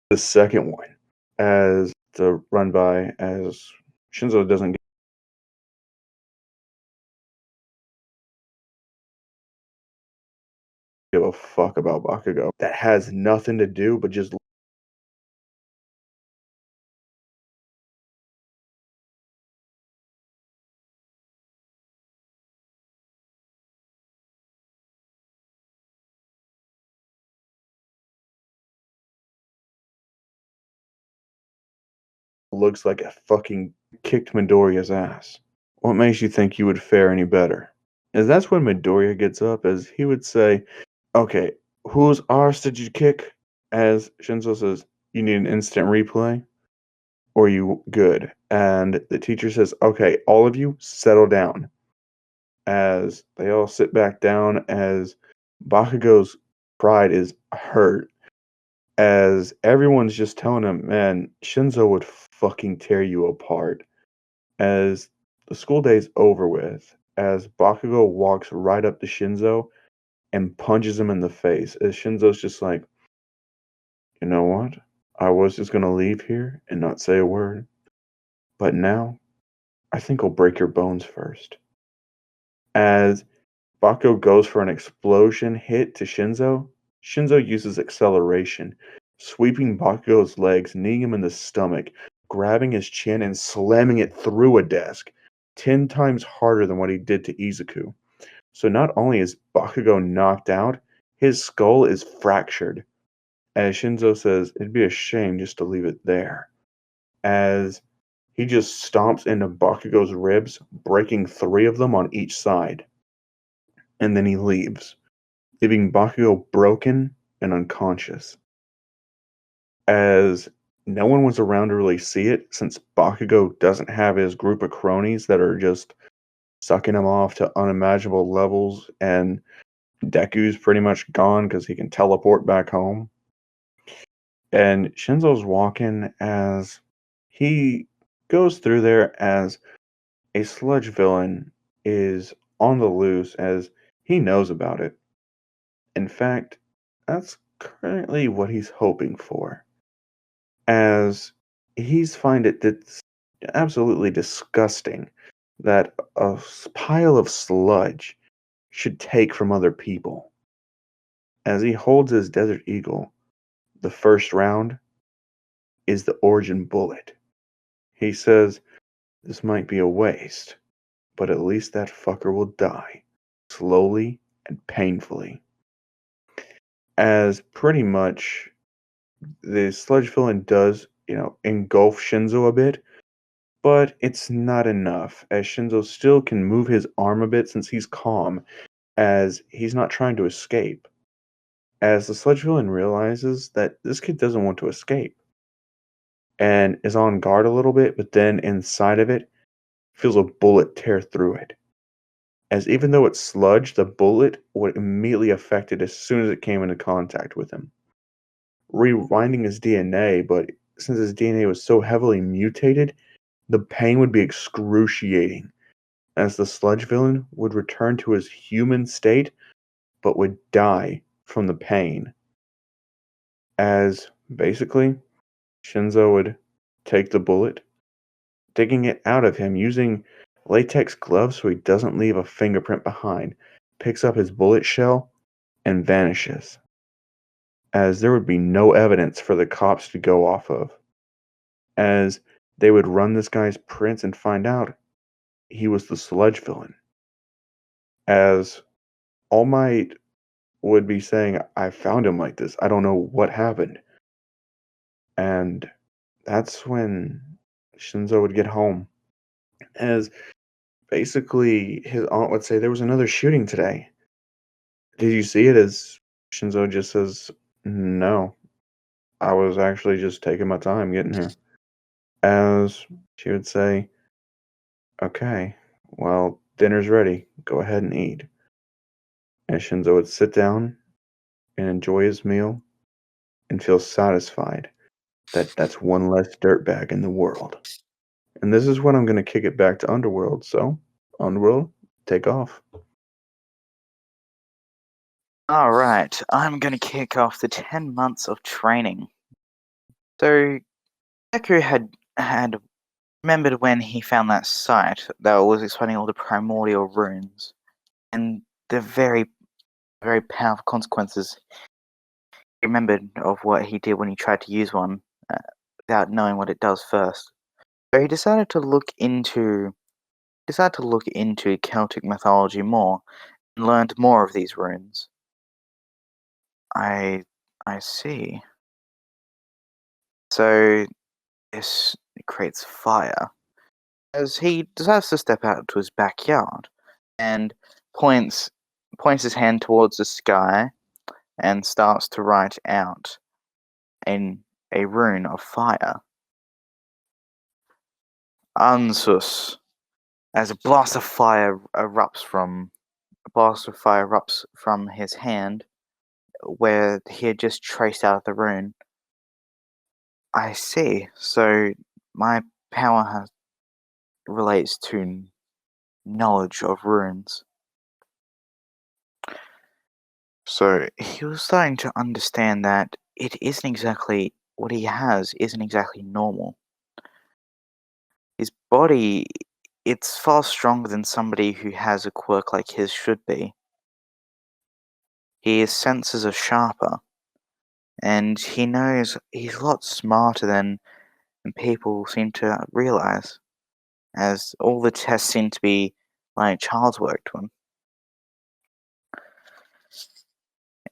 the second one?" As the run by, as Shinzo doesn't give a fuck about Bakugo. That has nothing to do, but just looks like a fucking kicked Midoriya's ass. What makes you think you would fare any better? As that's when Midoriya gets up, as he would say, "Okay, whose arse did you kick?" As Shinzo says, "You need an instant replay? Or you good?" And the teacher says, "Okay, all of you settle down." As they all sit back down, as Bakugo's pride is hurt, as everyone's just telling him, "Man, Shinzo would fucking tear you apart." As the school day's over with, as Bakugo walks right up to Shinzo and punches him in the face, as Shinzo's just like, "You know what? I was just gonna leave here and not say a word, but now I think I'll break your bones first." As Bakugo goes for an explosion hit to Shinzo, Shinzo uses acceleration, sweeping Bakugo's legs, kneeing him in the stomach, grabbing his chin and slamming it through a desk, 10 times harder than what he did to Izuku. So not only is Bakugo knocked out, his skull is fractured. As Shinzo says, it'd be a shame just to leave it there. As he just stomps into Bakugo's ribs, breaking 3 of them on each side. And then he leaves, leaving Bakugo broken and unconscious. As no one was around to really see it, since Bakugo doesn't have his group of cronies that are just sucking him off to unimaginable levels, and Deku's pretty much gone because he can teleport back home. And Shinzo's walking as he goes through there as a sludge villain is on the loose as he knows about it. In fact, that's currently what he's hoping for, as he's find it that's absolutely disgusting that pile of sludge should take from other people. As he holds his Desert Eagle, the first round is the origin bullet. He says, This might be a waste, but at least that fucker will die. Slowly and painfully. As pretty much the sludge villain does, engulf Shinzo a bit, but it's not enough, as Shinzo still can move his arm a bit since he's calm, as he's not trying to escape. As the sludge villain realizes that this kid doesn't want to escape, and is on guard a little bit, but then inside of it, feels a bullet tear through it. As even though it's sludge, the bullet would immediately affect it as soon as it came into contact with him, rewinding his DNA, but since his DNA was so heavily mutated, the pain would be excruciating, as the sludge villain would return to his human state, but would die from the pain. As basically, Shinzo would take the bullet, digging it out of him using latex gloves so he doesn't leave a fingerprint behind, picks up his bullet shell, and vanishes, as there would be no evidence for the cops to go off of, as they would run this guy's prints and find out he was the sludge villain. As All Might would be saying, I found him like this. I don't know what happened. And that's when Shinzo would get home. As basically his aunt would say, there was another shooting today. Did you see it? As Shinzo just says, no. I was actually just taking my time getting here. As she would say, okay, well, dinner's ready. Go ahead and eat. And Shinzo would sit down and enjoy his meal and feel satisfied that that's one less dirtbag in the world. And this is when I'm going to kick it back to Underworld. So, Underworld, take off. All right, I'm going to kick off the 10 months of training. So, Deku had remembered when he found that site that was explaining all the primordial runes and the very, very powerful consequences. He remembered of what he did when he tried to use one without knowing what it does first. So he decided to look into Celtic mythology more and learned more of these runes. I see. So this creates fire. As he decides to step out to his backyard and points his hand towards the sky and starts to write out in a rune of fire. Ansus. As a blast of fire erupts from his hand where he had just traced out the rune. I see. So my power relates to knowledge of runes. So he was starting to understand that it isn't exactly what he has isn't exactly normal. His body, it's far stronger than somebody who has a quirk like his should be. His senses are sharper, and he knows he's a lot smarter than people seem to realize, as all the tests seem to be like child's work to him.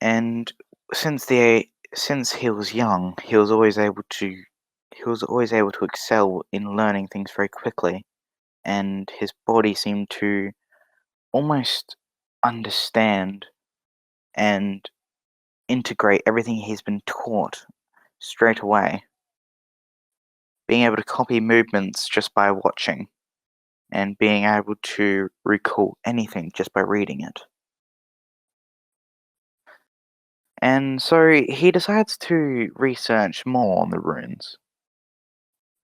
And since he was young, he was always able to excel in learning things very quickly, and his body seemed to almost understand and integrate everything he's been taught straight away, being able to copy movements just by watching, and being able to recall anything just by reading it. And so he decides to research more on the runes.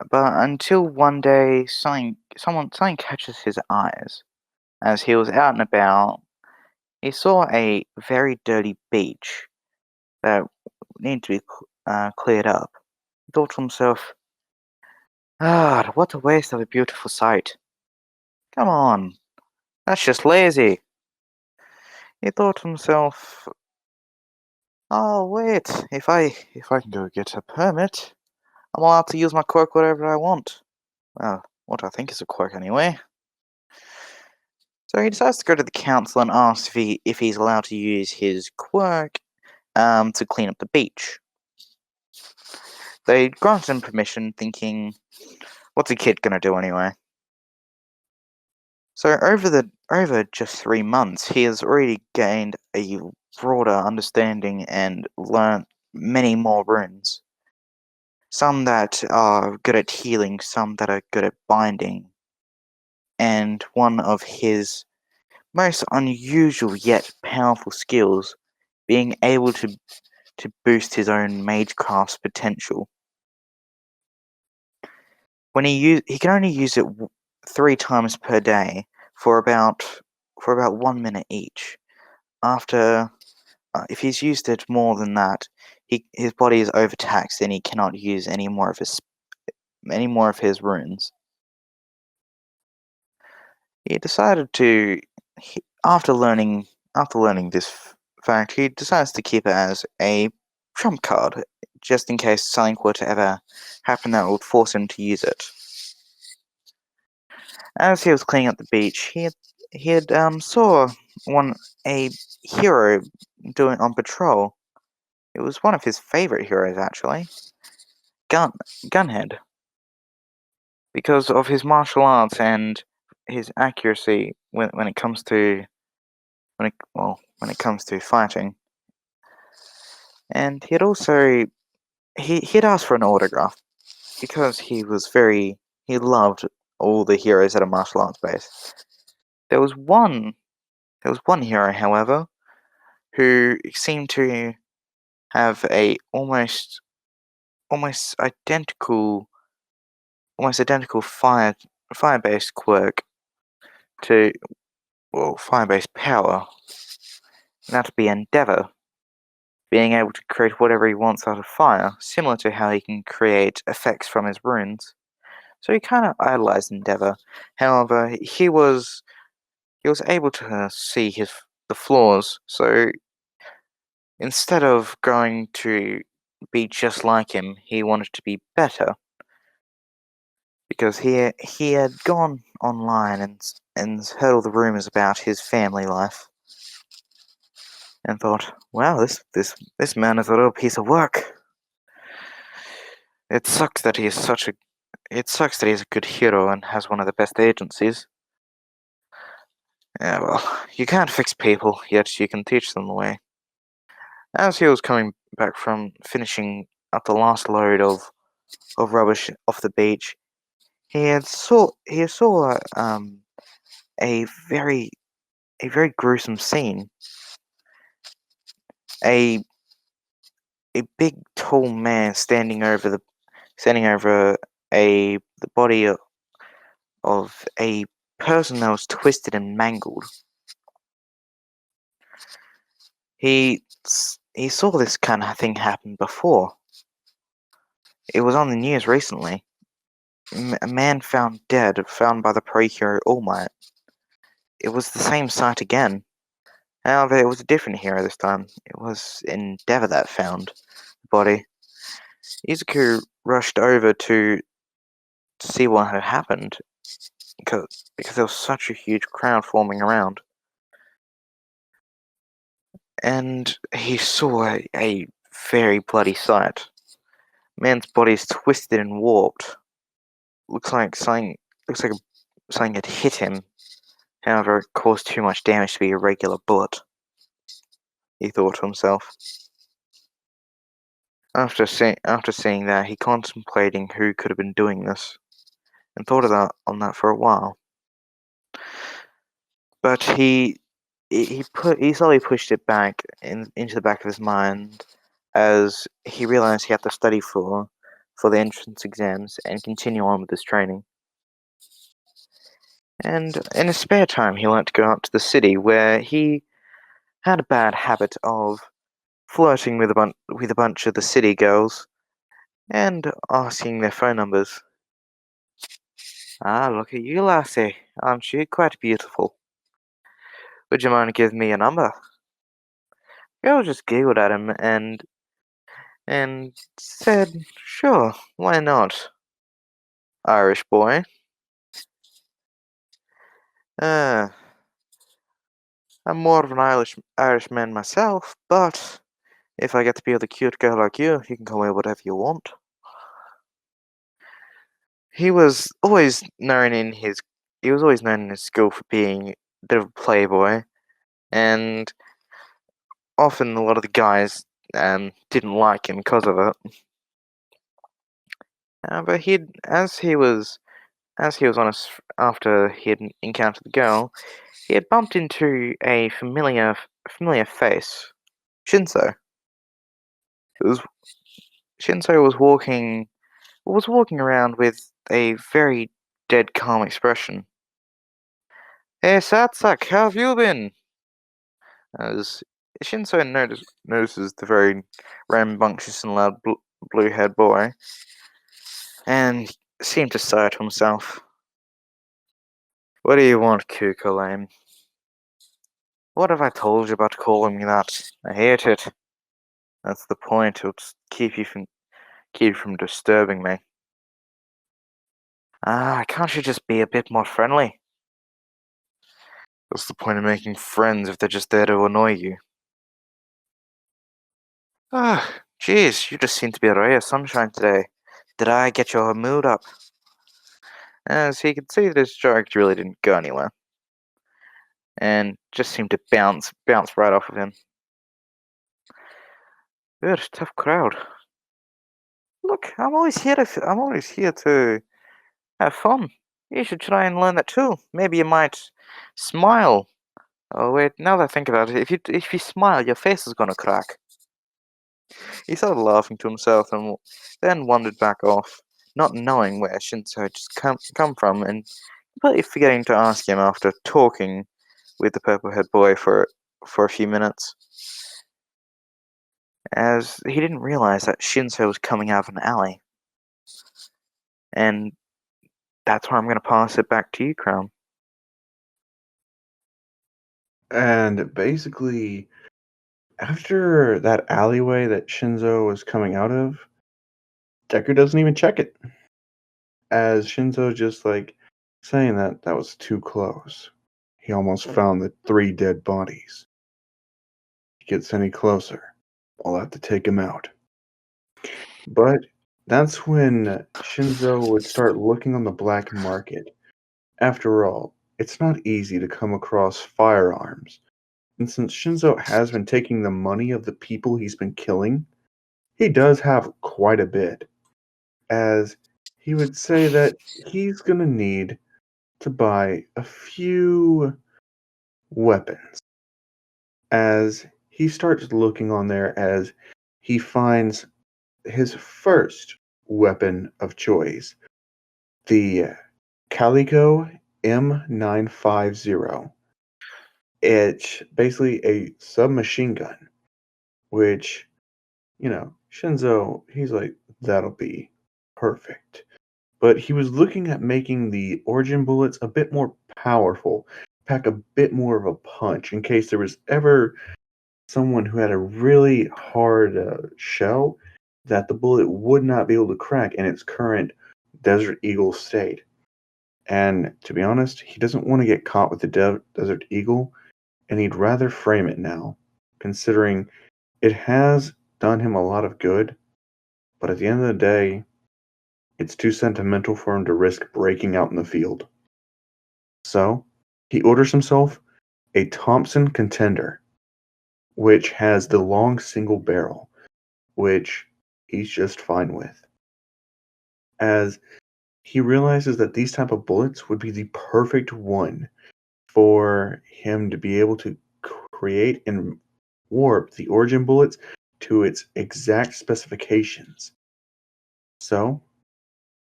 But until one day something catches his eyes. As he was out and about, he saw a very dirty beach that needed to be cleared up. He thought to himself, "Ah, what a waste of a beautiful sight. Come on, that's just lazy." He thought to himself, "Oh wait, if I can go get a permit, I'm allowed to use my quirk whatever I want." Well, what I think is a quirk anyway. So he decides to go to the council and asks if he's allowed to use his quirk to clean up the beach. They grant him permission, thinking, what's a kid gonna do anyway? So over just 3 months, he has already gained a broader understanding and learnt many more runes. Some that are good at healing, some that are good at binding, and one of his most unusual yet powerful skills, being able to boost his own magecraft's potential. He can only use it 3 times per day for about 1 minute each. After if he's used it more than that, his body is overtaxed and he cannot use any more of his runes. He decided to he, after learning this fact, he decides to keep it as a trump card, just in case something were to ever happen that would force him to use it. As he was cleaning up the beach, he had saw a hero doing on patrol. It was one of his favorite heroes, actually, Gun Gunhead, because of his martial arts and his accuracy when it comes to when it comes to fighting. And he had asked for an autograph because he loved all the heroes at a martial arts base. There was one there was one hero, however, who seemed to have a almost identical fire-based quirk to fire-based power, and that would be Endeavor, being able to create whatever he wants out of fire, similar to how he can create effects from his runes. So he kind of idolized Endeavor. However, he was able to see the flaws. So instead of going to be just like him, he wanted to be better because he had gone online and heard all the rumors about his family life and thought, wow, this man is a real piece of work. It sucks that he is such a It sucks that he's a good hero and has one of the best agencies. Yeah, well, you can't fix people, yet you can teach them the way. As he was coming back from finishing up the last load of rubbish off the beach, he saw a very gruesome scene. A a big tall man standing over the body of a person that was twisted and mangled. He saw this kind of thing happen before. It was on the news recently. A man found dead, found by the pro-hero All Might. It was the same sight again. However, it was a different hero this time. It was Endeavor that found the body. Izuku rushed over to see what had happened because there was such a huge crowd forming around. And he saw a very bloody sight. Man's body is twisted and warped. Looks like something had hit him. However, it caused too much damage to be a regular bullet, he thought to himself. After seeing that, he contemplating who could have been doing this, and thought on that for a while. But he slowly pushed it back into the back of his mind as he realized he had to study for the entrance exams and continue on with his training. And in his spare time, he learned to go out to the city, where he had a bad habit of flirting with a bunch of the city girls and asking their phone numbers. Ah, look at you, lassie. Aren't you quite beautiful? Would you mind giving me a number? Girl just giggled at him and said, "Sure, why not, Irish boy?" Uh, I'm more of an Irishman myself, but if I get to be with a cute girl like you can call me whatever you want. He was always known in his he was always known in his school for being a bit of a playboy, and often a lot of the guys didn't like him because of it. But as he was on after he had encountered the girl, he had bumped into a familiar face, Shinso. It was Shinso was walking around with a very dead calm expression. Hey Satsak, how have you been? As Shinso notices the very rambunctious and loud blue-haired boy, and seemed to sigh to himself. What do you want, Kukulane? What have I told you about calling me that? I hate it. That's the point. It'll just keep you from disturbing me. Can't you just be a bit more friendly? What's the point of making friends if they're just there to annoy you? Jeez, you just seem to be a ray of sunshine today. Did I get your mood up? As he could see that his joke really didn't go anywhere, and just seemed to bounce right off of him. Good, tough crowd. Look, I'm always here to have fun. You should try and learn that too. Maybe you might smile. Oh wait, now that I think about it, if you smile, your face is gonna crack. He started laughing to himself and then wandered back off, not knowing where Shinzo had just come from, and completely forgetting to ask him after talking with the purple-haired boy for a few minutes, as he didn't realize that Shinzo was coming out of an alley. And that's why I'm going to pass it back to you, Crown. And basically, after that alleyway that Shinzo was coming out of, Deku doesn't even check it. As Shinzo just like saying that was too close. He almost found the 3 dead bodies. If he gets any closer, I'll have to take him out. But that's when Shinzo would start looking on the black market. After all, it's not easy to come across firearms. And since Shinzo has been taking the money of the people he's been killing, he does have quite a bit. As he would say that he's going to need to buy a few weapons. As he starts looking on there, as he finds his first weapon of choice, the Calico M950. It's basically a submachine gun, which, Shinzo, he's like, that'll be perfect. But he was looking at making the origin bullets a bit more powerful, pack a bit more of a punch in case there was ever someone who had a really hard shell that the bullet would not be able to crack in its current Desert Eagle state. And to be honest, he doesn't want to get caught with the Desert Eagle, and he'd rather frame it now, considering it has done him a lot of good, but at the end of the day, it's too sentimental for him to risk breaking out in the field. So, he orders himself a Thompson Contender, which has the long single barrel, which he's just fine with. As he realizes that these type of bullets would be the perfect one for him to be able to create and warp the origin bullets to its exact specifications. So,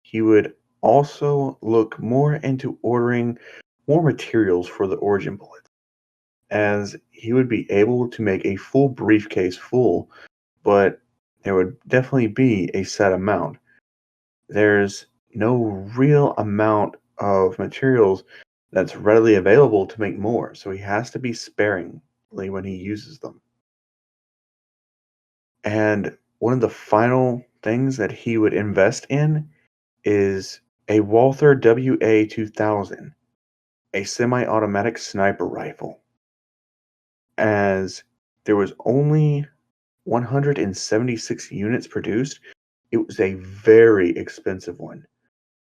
he would also look more into ordering more materials for the origin bullets, as he would be able to make a full briefcase full, but there would definitely be a set amount. There's no real amount of materials that's readily available to make more, so he has to be sparingly when he uses them. And one of the final things that he would invest in is a Walther WA 2000, a semi-automatic sniper rifle, as there was only 176 units produced. It was a very expensive one,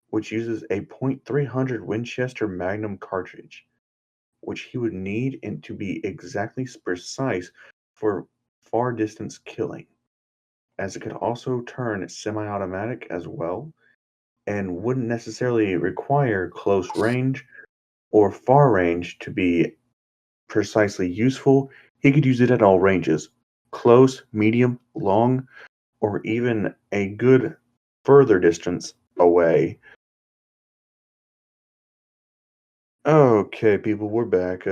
which uses a .300 Winchester Magnum cartridge, which he would need and to be exactly precise for far distance killing, as it could also turn semi-automatic as well and wouldn't necessarily require close range or far range to be precisely useful. He could use it at all ranges: close, medium, long, or even a good further distance away. Okay, people, we're back.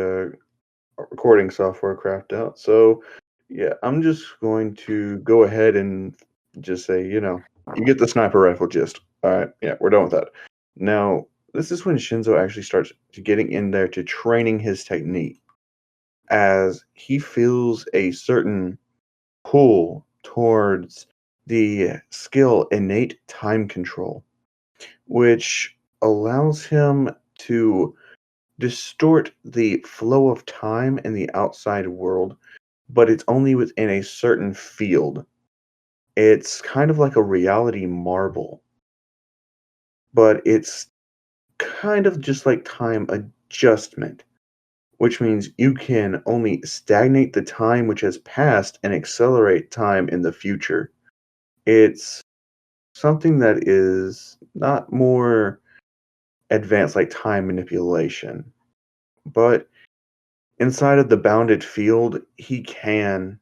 Recording software crapped out. So, yeah, I'm just going to go ahead and just say, you get the sniper rifle gist. All right, yeah, we're done with that. Now, this is when Shinzo actually starts to getting in there to training his technique, as he feels a certain pull towards the skill innate time control, which allows him to distort the flow of time in the outside world, but it's only within a certain field. It's kind of like a reality marble, but it's kind of just like time adjustment, which means you can only stagnate the time which has passed and accelerate time in the future. It's something that is not more advanced like time manipulation, but inside of the bounded field, he can,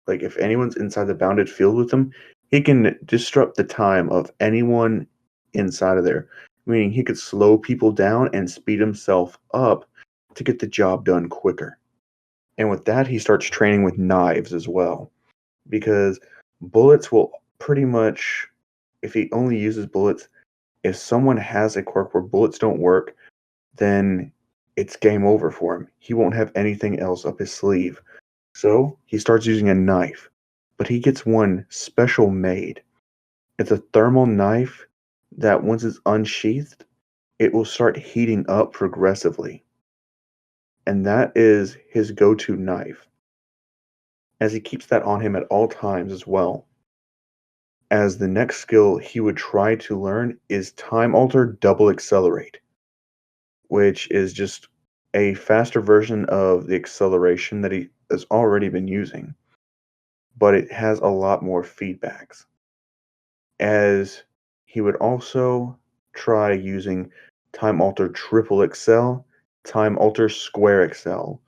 like, if anyone's inside the bounded field with him, he can disrupt the time of anyone inside of there. Meaning he could slow people down and speed himself up to get the job done quicker. And with that, he starts training with knives as well. Because bullets will pretty much, if he only uses bullets, if someone has a quirk where bullets don't work, then it's game over for him. He won't have anything else up his sleeve. So he starts using a knife, but he gets one special made. It's a thermal knife that once it's unsheathed, it will start heating up progressively. And that is his go to knife, as he keeps that on him at all times as well. As the next skill he would try to learn is Time Alter Double Accelerate, which is just a faster version of the acceleration that he has already been using, but it has a lot more feedbacks. As he would also try using Time Alter Triple Excel, Time Alter Square Excel,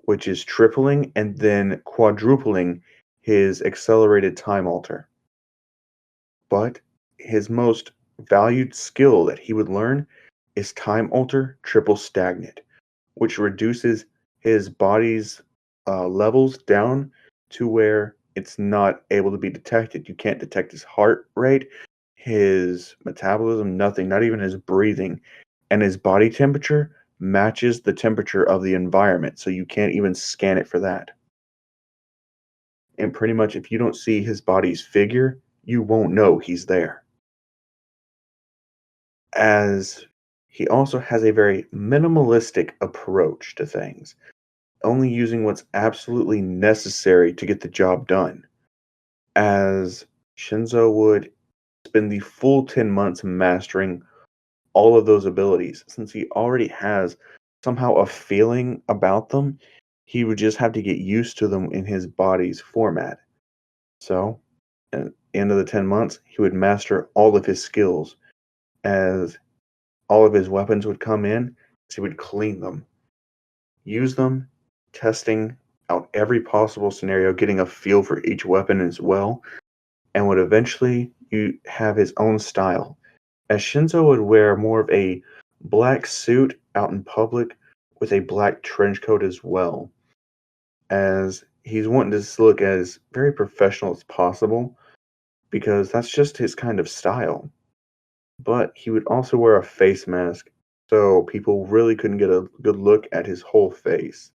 which is tripling and then quadrupling his accelerated Time Alter. But his most valued skill that he would learn is Time Alter Triple Stagnant, which reduces his body's levels down to where it's not able to be detected. You can't detect his heart rate, his metabolism, nothing, not even his breathing. And his body temperature matches the temperature of the environment, so you can't even scan it for that. And pretty much, if you don't see his body's figure, you won't know he's there. As he also has a very minimalistic approach to things, only using what's absolutely necessary to get the job done, as Shinzo would spend the full 10 months mastering all of those abilities. Since he already has somehow a feeling about them, he would just have to get used to them in his body's format. So, at the end of the 10 months, he would master all of his skills, as all of his weapons would come in, so he would clean them, use them, testing out every possible scenario, getting a feel for each weapon as well, and would eventually you have his own style. As Shinzo would wear more of a black suit out in public with a black trench coat as well, as he's wanting to look as very professional as possible because that's just his kind of style. But he would also wear a face mask so people really couldn't get a good look at his whole face,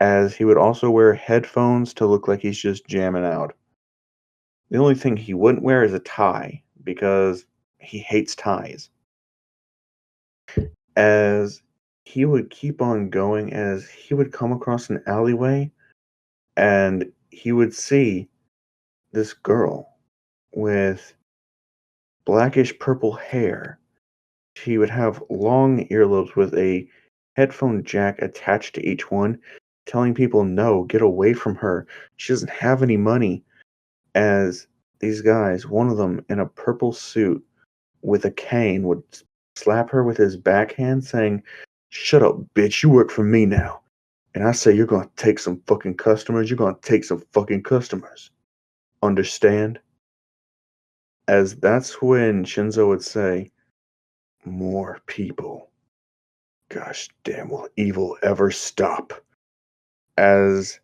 as he would also wear headphones to look like he's just jamming out. The only thing he wouldn't wear is a tie because he hates ties. As he would keep on going as he would come across an alleyway and he would see this girl with blackish purple hair. She would have long earlobes with a headphone jack attached to each one, telling people, no, get away from her. She doesn't have any money. As these guys, one of them in a purple suit with a cane, would slap her with his backhand, saying, shut up, bitch, you work for me now. And I say you're gonna take some fucking customers, you're gonna take some fucking customers. Understand? As that's when Shinzo would say, more people. Gosh damn, will evil ever stop? As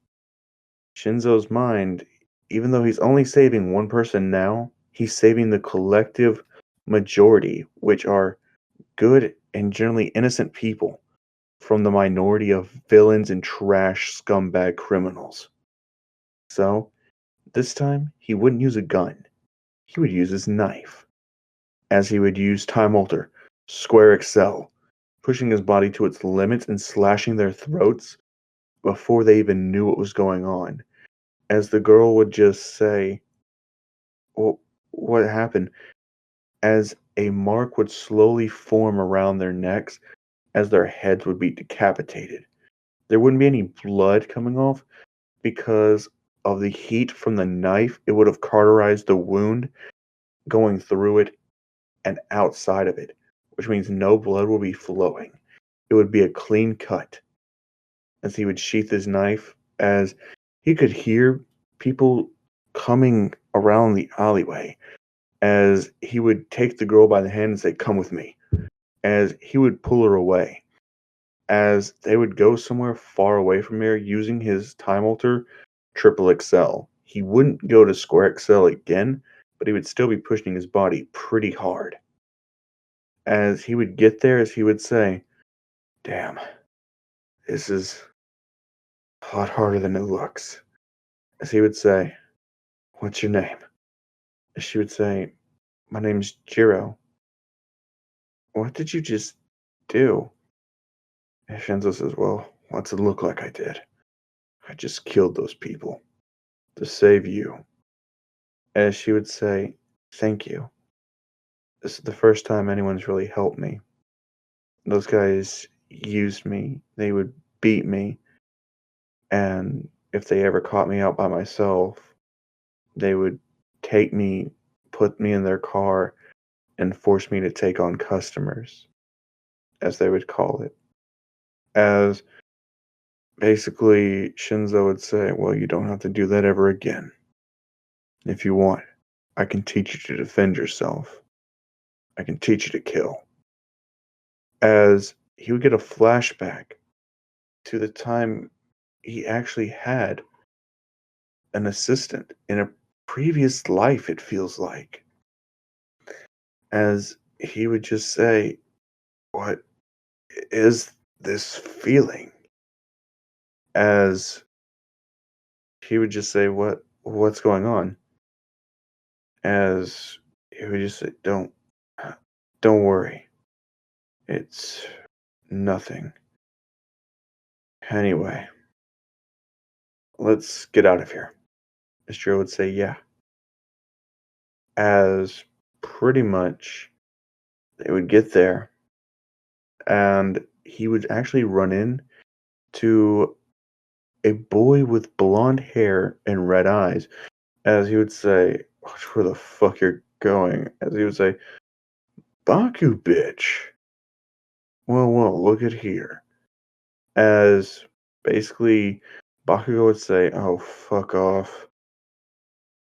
Shinzo's mind, even though he's only saving one person now, he's saving the collective majority, which are good and generally innocent people, from the minority of villains and trash scumbag criminals. So, this time, he wouldn't use a gun. He would use his knife, as he would use Time Alter, Square Excel, pushing his body to its limits and slashing their throats before they even knew what was going on. As the girl would just say, well, what happened? As a mark would slowly form around their necks as their heads would be decapitated. There wouldn't be any blood coming off because of the heat from the knife. It would have cauterized the wound going through it and outside of it, which means no blood will be flowing. It would be a clean cut as he would sheath his knife, as he could hear people coming around the alleyway, as he would take the girl by the hand and say, come with me, as he would pull her away, as they would go somewhere far away from there using his time alter triple XL. He wouldn't go to square XL again, but he would still be pushing his body pretty hard. As he would get there, as he would say, damn, this is a lot harder than it looks. As he would say, what's your name? As she would say, my name's Jiro. What did you just do? And Shinzo says, well, what's it look like I did? I just killed those people to save you. As she would say, thank you. This is the first time anyone's really helped me. Those guys used me. They would beat me. And if they ever caught me out by myself, they would take me, put me in their car, and force me to take on customers, as they would call it. As basically Shinzo would say, well, you don't have to do that ever again. If you want, I can teach you to defend yourself. I can teach you to kill. As he would get a flashback to the time he actually had an assistant in a previous life, it feels like. As he would just say, what is this feeling? As he would just say, what's going on? As he would just say, don't worry. It's nothing. Anyway, let's get out of here. Mr. would say, yeah. As pretty much they would get there, and he would actually run in to a boy with blonde hair and red eyes, as he would say, watch where the fuck you're going. As he would say, Baku bitch. Well, look at here. As basically Bakugo would say, oh, fuck off.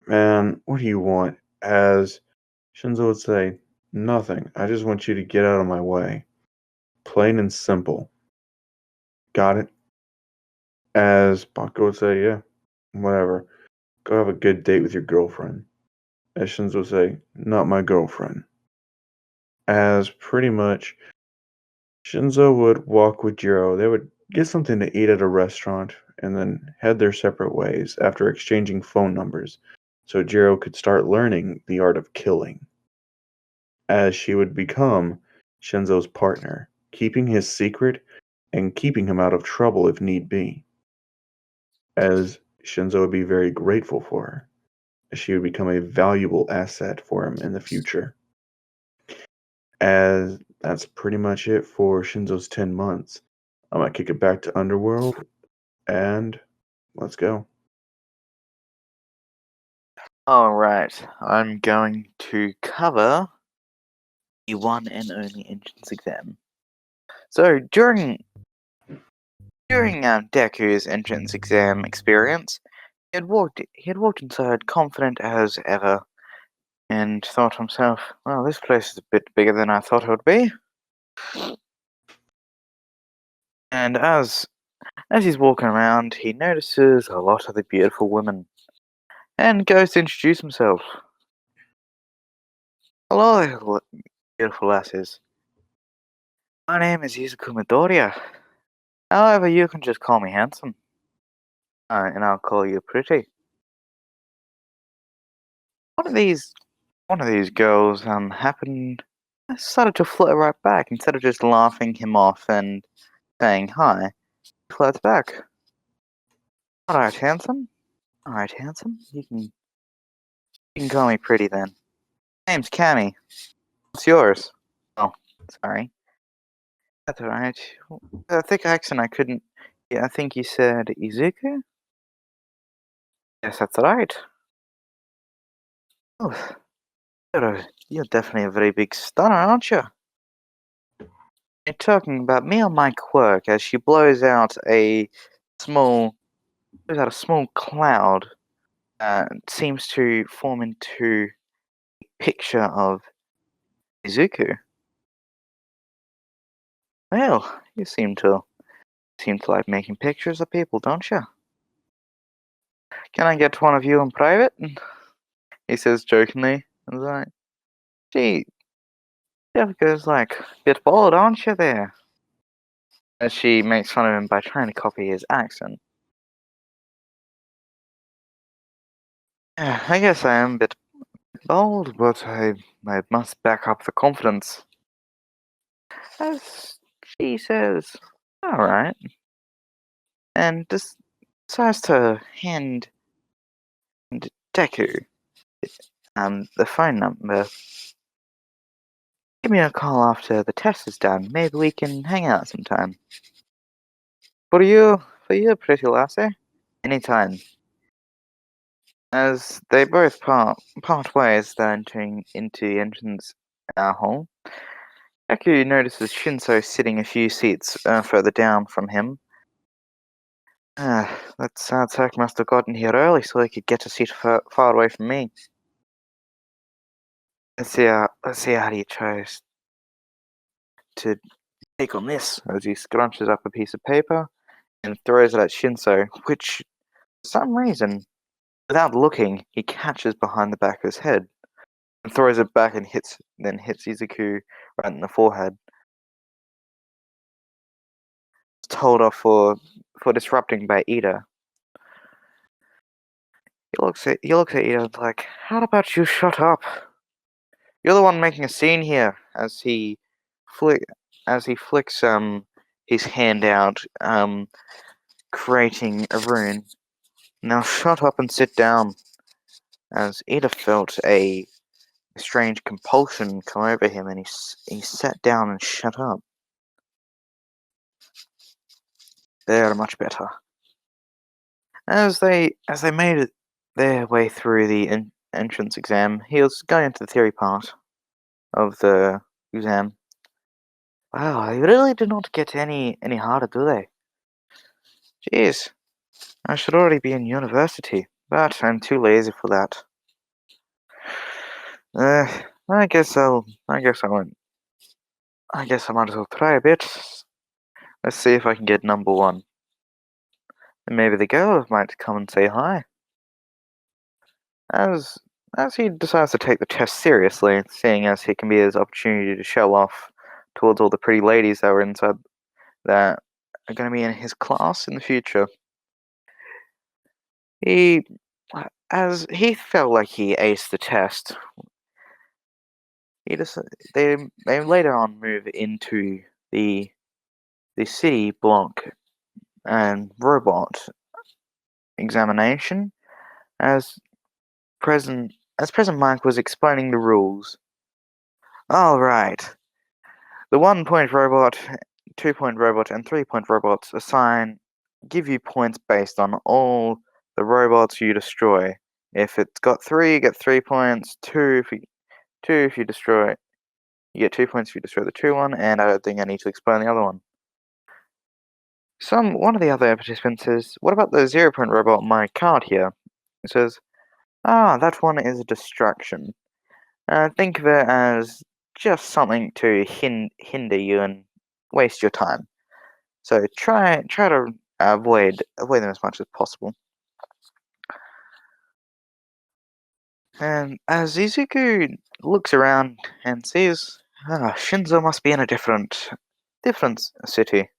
Man, what do you want? As Shinzo would say, nothing. I just want you to get out of my way. Plain and simple. Got it? As Bakugo would say, yeah, whatever. Go have a good date with your girlfriend. As Shinzo would say, not my girlfriend. As pretty much Shinzo would walk with Jiro. They would get something to eat at a restaurant and then head their separate ways after exchanging phone numbers so Jiro could start learning the art of killing, as she would become Shinzo's partner, keeping his secret and keeping him out of trouble if need be, as Shinzo would be very grateful for her, as she would become a valuable asset for him in the future. As that's pretty much it for Shinzo's 10 months. I'm gonna kick it back to Underworld, and let's go. Alright, I'm going to cover the one and only entrance exam. So, during Deku's entrance exam experience, he had walked inside confident as ever, and thought to himself, well, this place is a bit bigger than I thought it would be. And as he's walking around, he notices a lot of the beautiful women, and goes to introduce himself. Hello, beautiful lasses. My name is Izuku Midoriya. However, you can just call me handsome. And I'll call you pretty. One of these girls started to flirt right back instead of just laughing him off and saying hi. He flirts back. Alright, handsome. Alright, handsome. You can call me pretty then. Name's Cammy. What's yours? Oh, sorry. That's alright. The thick accent I couldn't. Yeah, I think you said Izuku? Yes, that's right. Oh, you're definitely a very big stunner, aren't you? You're talking about me or my quirk as she small blows out a small cloud that seems to form into a picture of Izuku. Well, you seem to like making pictures of people, don't you? Can I get one of you in private? He says jokingly. I was like, gee, Jessica's like a bit bold, aren't you there? As she makes fun of him by trying to copy his accent. Yeah, I guess I am a bit bold, but I must back up the confidence. As she says, alright, and decides to hand Deku the phone number. Give me a call after the test is done. Maybe we can hang out sometime. For you, pretty lassie. Anytime. As they both part ways, they're entering into the entrance hall. Deku notices Shinso sitting a few seats further down from him. That sad sack must have gotten here early so he could get a seat far away from me. Let's see how he tries to take on this as he scrunches up a piece of paper and throws it at Shinso, which, for some reason, without looking, he catches behind the back of his head and throws it back and hits Izuku right in the forehead. It's told off for disrupting by Ida. He looks at Ida and like, how about you shut up? You're the one making a scene here. As he flicks his hand out, creating a rune. Now shut up and sit down. As Ida felt a strange compulsion come over him, and he sat down and shut up. There, much better. As they made it their way through the entrance exam, he was going into the theory part of the exam. Wow, they really do not get any harder, do they? Jeez, I should already be in university, but I'm too lazy for that. I guess I won't. I guess I might as well try a bit. Let's see if I can get number one. And maybe the girl might come and say hi. As he decides to take the test seriously, seeing as he can be his opportunity to show off towards all the pretty ladies that were inside that are going to be in his class in the future. As he felt like he aced the test, they later on move into the the city block and robot examination as President Mike was explaining the rules. All right, the 1 point robot, 2 point robot, and 3 point robots give you points based on all the robots you destroy. If it's got 3, you get 3 points. Two if you destroy it. You get 2 points if you destroy the 2 one, and I don't think I need to explain the other one. One of the other participants says, "What about the 0 point robot on my card here?" It says, that one is a distraction. Think of it as just something to hinder you and waste your time. So try to avoid them as much as possible." And as Izuku looks around and sees, Shinzo must be in a different city,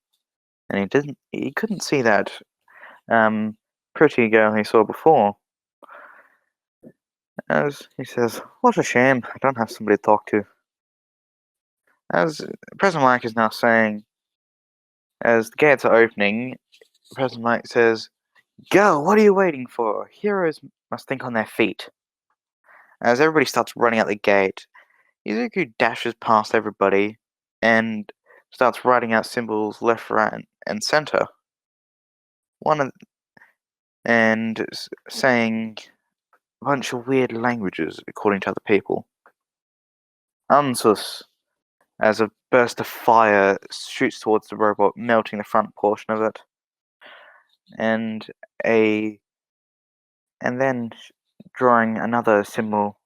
and he couldn't see that pretty girl he saw before. As he says, "What a shame, I don't have somebody to talk to." As President Mike is now saying, as the gates are opening, President Mike says, "Go, what are you waiting for? Heroes must think on their feet." As everybody starts running out the gate, Izuku dashes past everybody and starts writing out symbols left, right, and center. One of and saying a bunch of weird languages according to other people. Ansus, as a burst of fire shoots towards the robot, melting the front portion of it, and then drawing another symbol,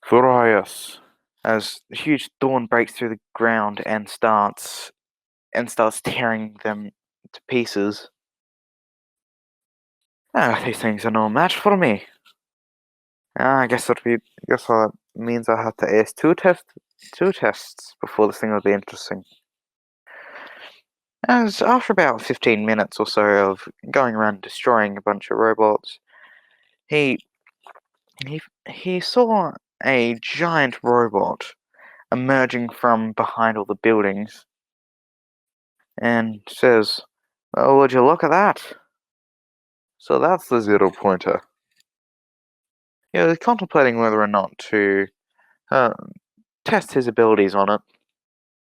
Furious, as a huge thorn breaks through the ground and starts tearing them to pieces. These things are no match for me. I guess that means I have to ace two tests before this thing will be interesting. As after about 15 minutes or so of going around destroying a bunch of robots, he he saw a giant robot emerging from behind all the buildings, and says, "Oh, would you look at that? So that's the 0 pointer." He was contemplating whether or not to uh, test his abilities on it,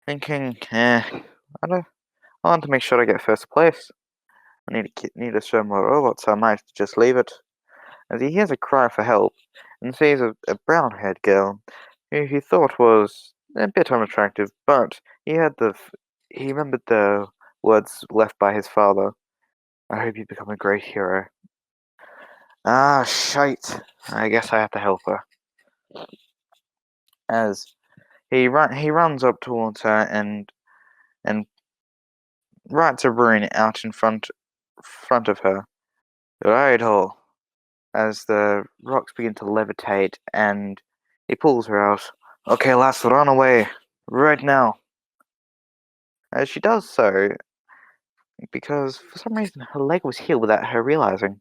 thinking, I want to make sure I get first place. I need to show more robots, so I might just leave it." As he hears a cry for help and sees a brown-haired girl who he thought was a bit unattractive, but he remembered the words left by his father. "I hope you become a great hero." Ah, shite. I guess I have to help her. As he runs up towards her and writes a rune out in front of her. "Right, ho." As the rocks begin to levitate and he pulls her out. "Okay, let's run away. Right now." As she does so, because for some reason her leg was healed without her realizing.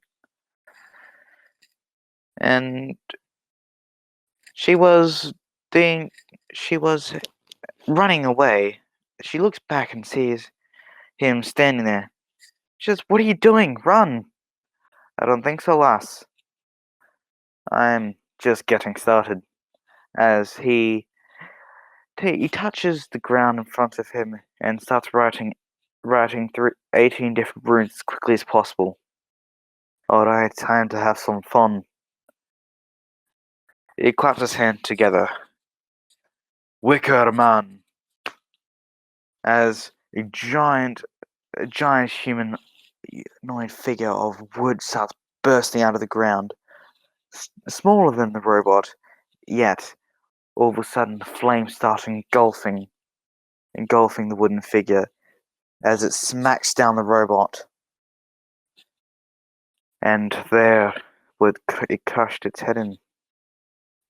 And she was doing she was running away. She looks back and sees him standing there. She says, "What are you doing? Run!" "I don't think so, lass. I'm just getting started." As he touches the ground in front of him and starts writing through 18 different runes as quickly as possible. "Alright, time to have some fun." He claps his hands together. "Wicker Man." As a giant humanoid figure of wood starts bursting out of the ground, smaller than the robot, yet all of a sudden the flames start engulfing the wooden figure as it smacks down the robot. And there it crushed its head in.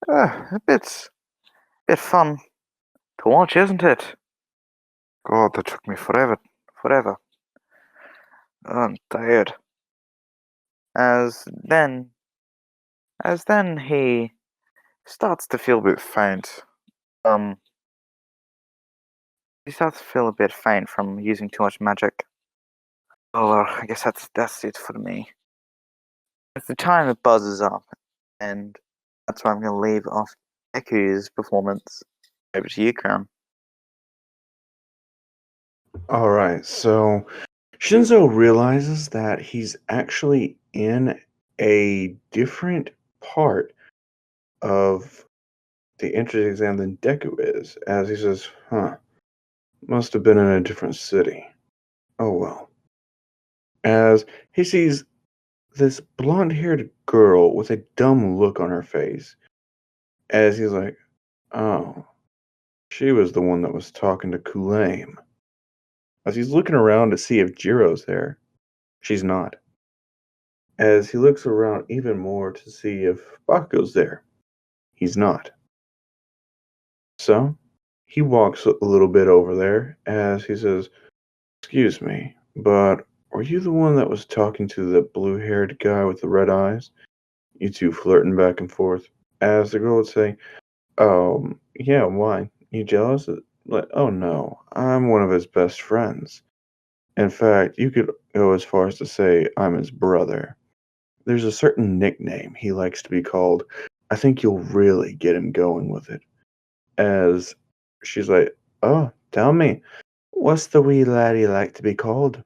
A bit fun to watch, isn't it? God, that took me forever. I'm tired. As then, he starts to feel a bit faint. Um, He starts to feel a bit faint from using too much magic. Oh, well, I guess that's it for me. It's the time that buzzes up, and that's where I'm going to leave off Deku's performance. Over to you, Crown. All right, so Shinzo realizes that he's actually in a different part of the entrance exam than Deku is, as he says, huh, must have been in a different city. Oh well. As he sees this blonde haired girl with a dumb look on her face, as he's like, oh, she was the one that was talking to Kulame. As he's looking around to see if Jiro's there, she's not. As he looks around even more to see if Bakugo's there, he's not. So, he walks a little bit over there as he says, excuse me, but were you the one that was talking to the blue haired guy with the red eyes? You two flirting back and forth. As the girl would say, yeah, why? You jealous? Like, oh no, I'm one of his best friends. In fact, you could go as far as to say I'm his brother. There's a certain nickname he likes to be called. I think you'll really get him going with it. As she's like, oh, tell me, what's the wee laddie like to be called?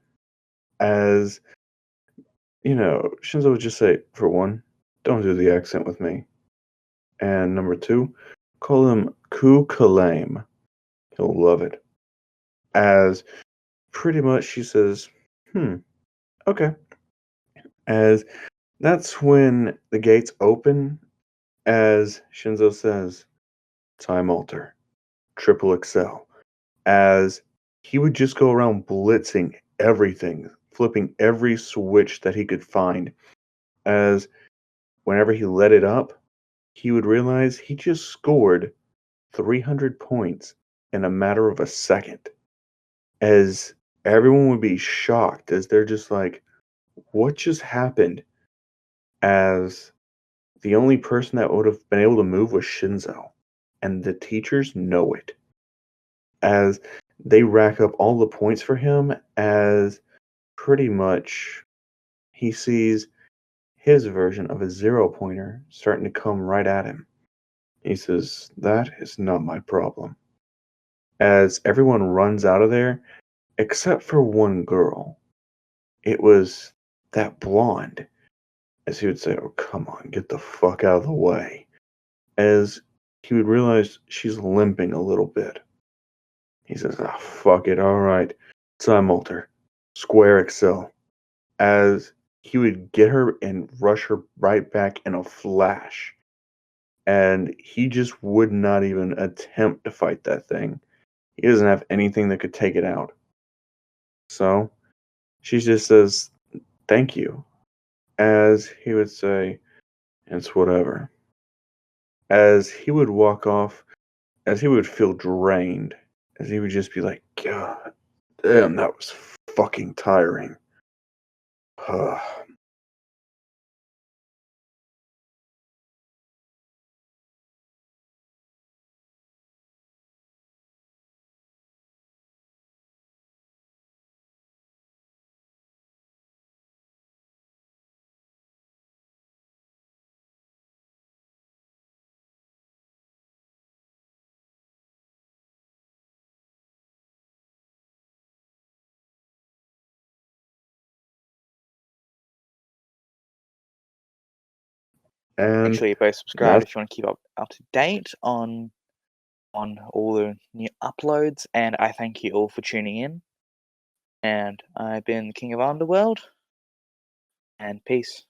As, Shinzo would just say, for one, don't do the accent with me. And number two, call him Ku Kalame. He'll love it. As pretty much she says, okay. As that's when the gates open, as Shinzo says, time alter, triple excel. As he would just go around blitzing everything, flipping every switch that he could find. As whenever he let it up, he would realize he just scored 300 points in a matter of a second. As everyone would be shocked, as they're just like, what just happened? As the only person that would have been able to move was Shinzo. And the teachers know it. As they rack up all the points for him, as pretty much he sees his version of a 0 pointer starting to come right at him. He says, that is not my problem. As everyone runs out of there, except for one girl. It was that blonde. As he would say, oh, come on, get the fuck out of the way. As he would realize she's limping a little bit. He says, ah, fuck it, alright. Time alter. Square Excel. As he would get her and rush her right back in a flash. And he just would not even attempt to fight that thing. He doesn't have anything that could take it out. So, she just says, thank you. As he would say, it's whatever. As he would walk off, as he would feel drained, as he would just be like, God damn, that was fucking tiring. Make And sure you both subscribe that's if you want to keep up to date on all the new uploads. And I thank you all for tuning in. And I've been King of Underworld. And peace.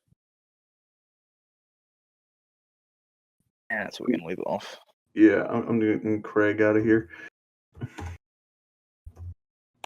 And that's where we're gonna leave it off. yeah, I'm getting Craig out of here.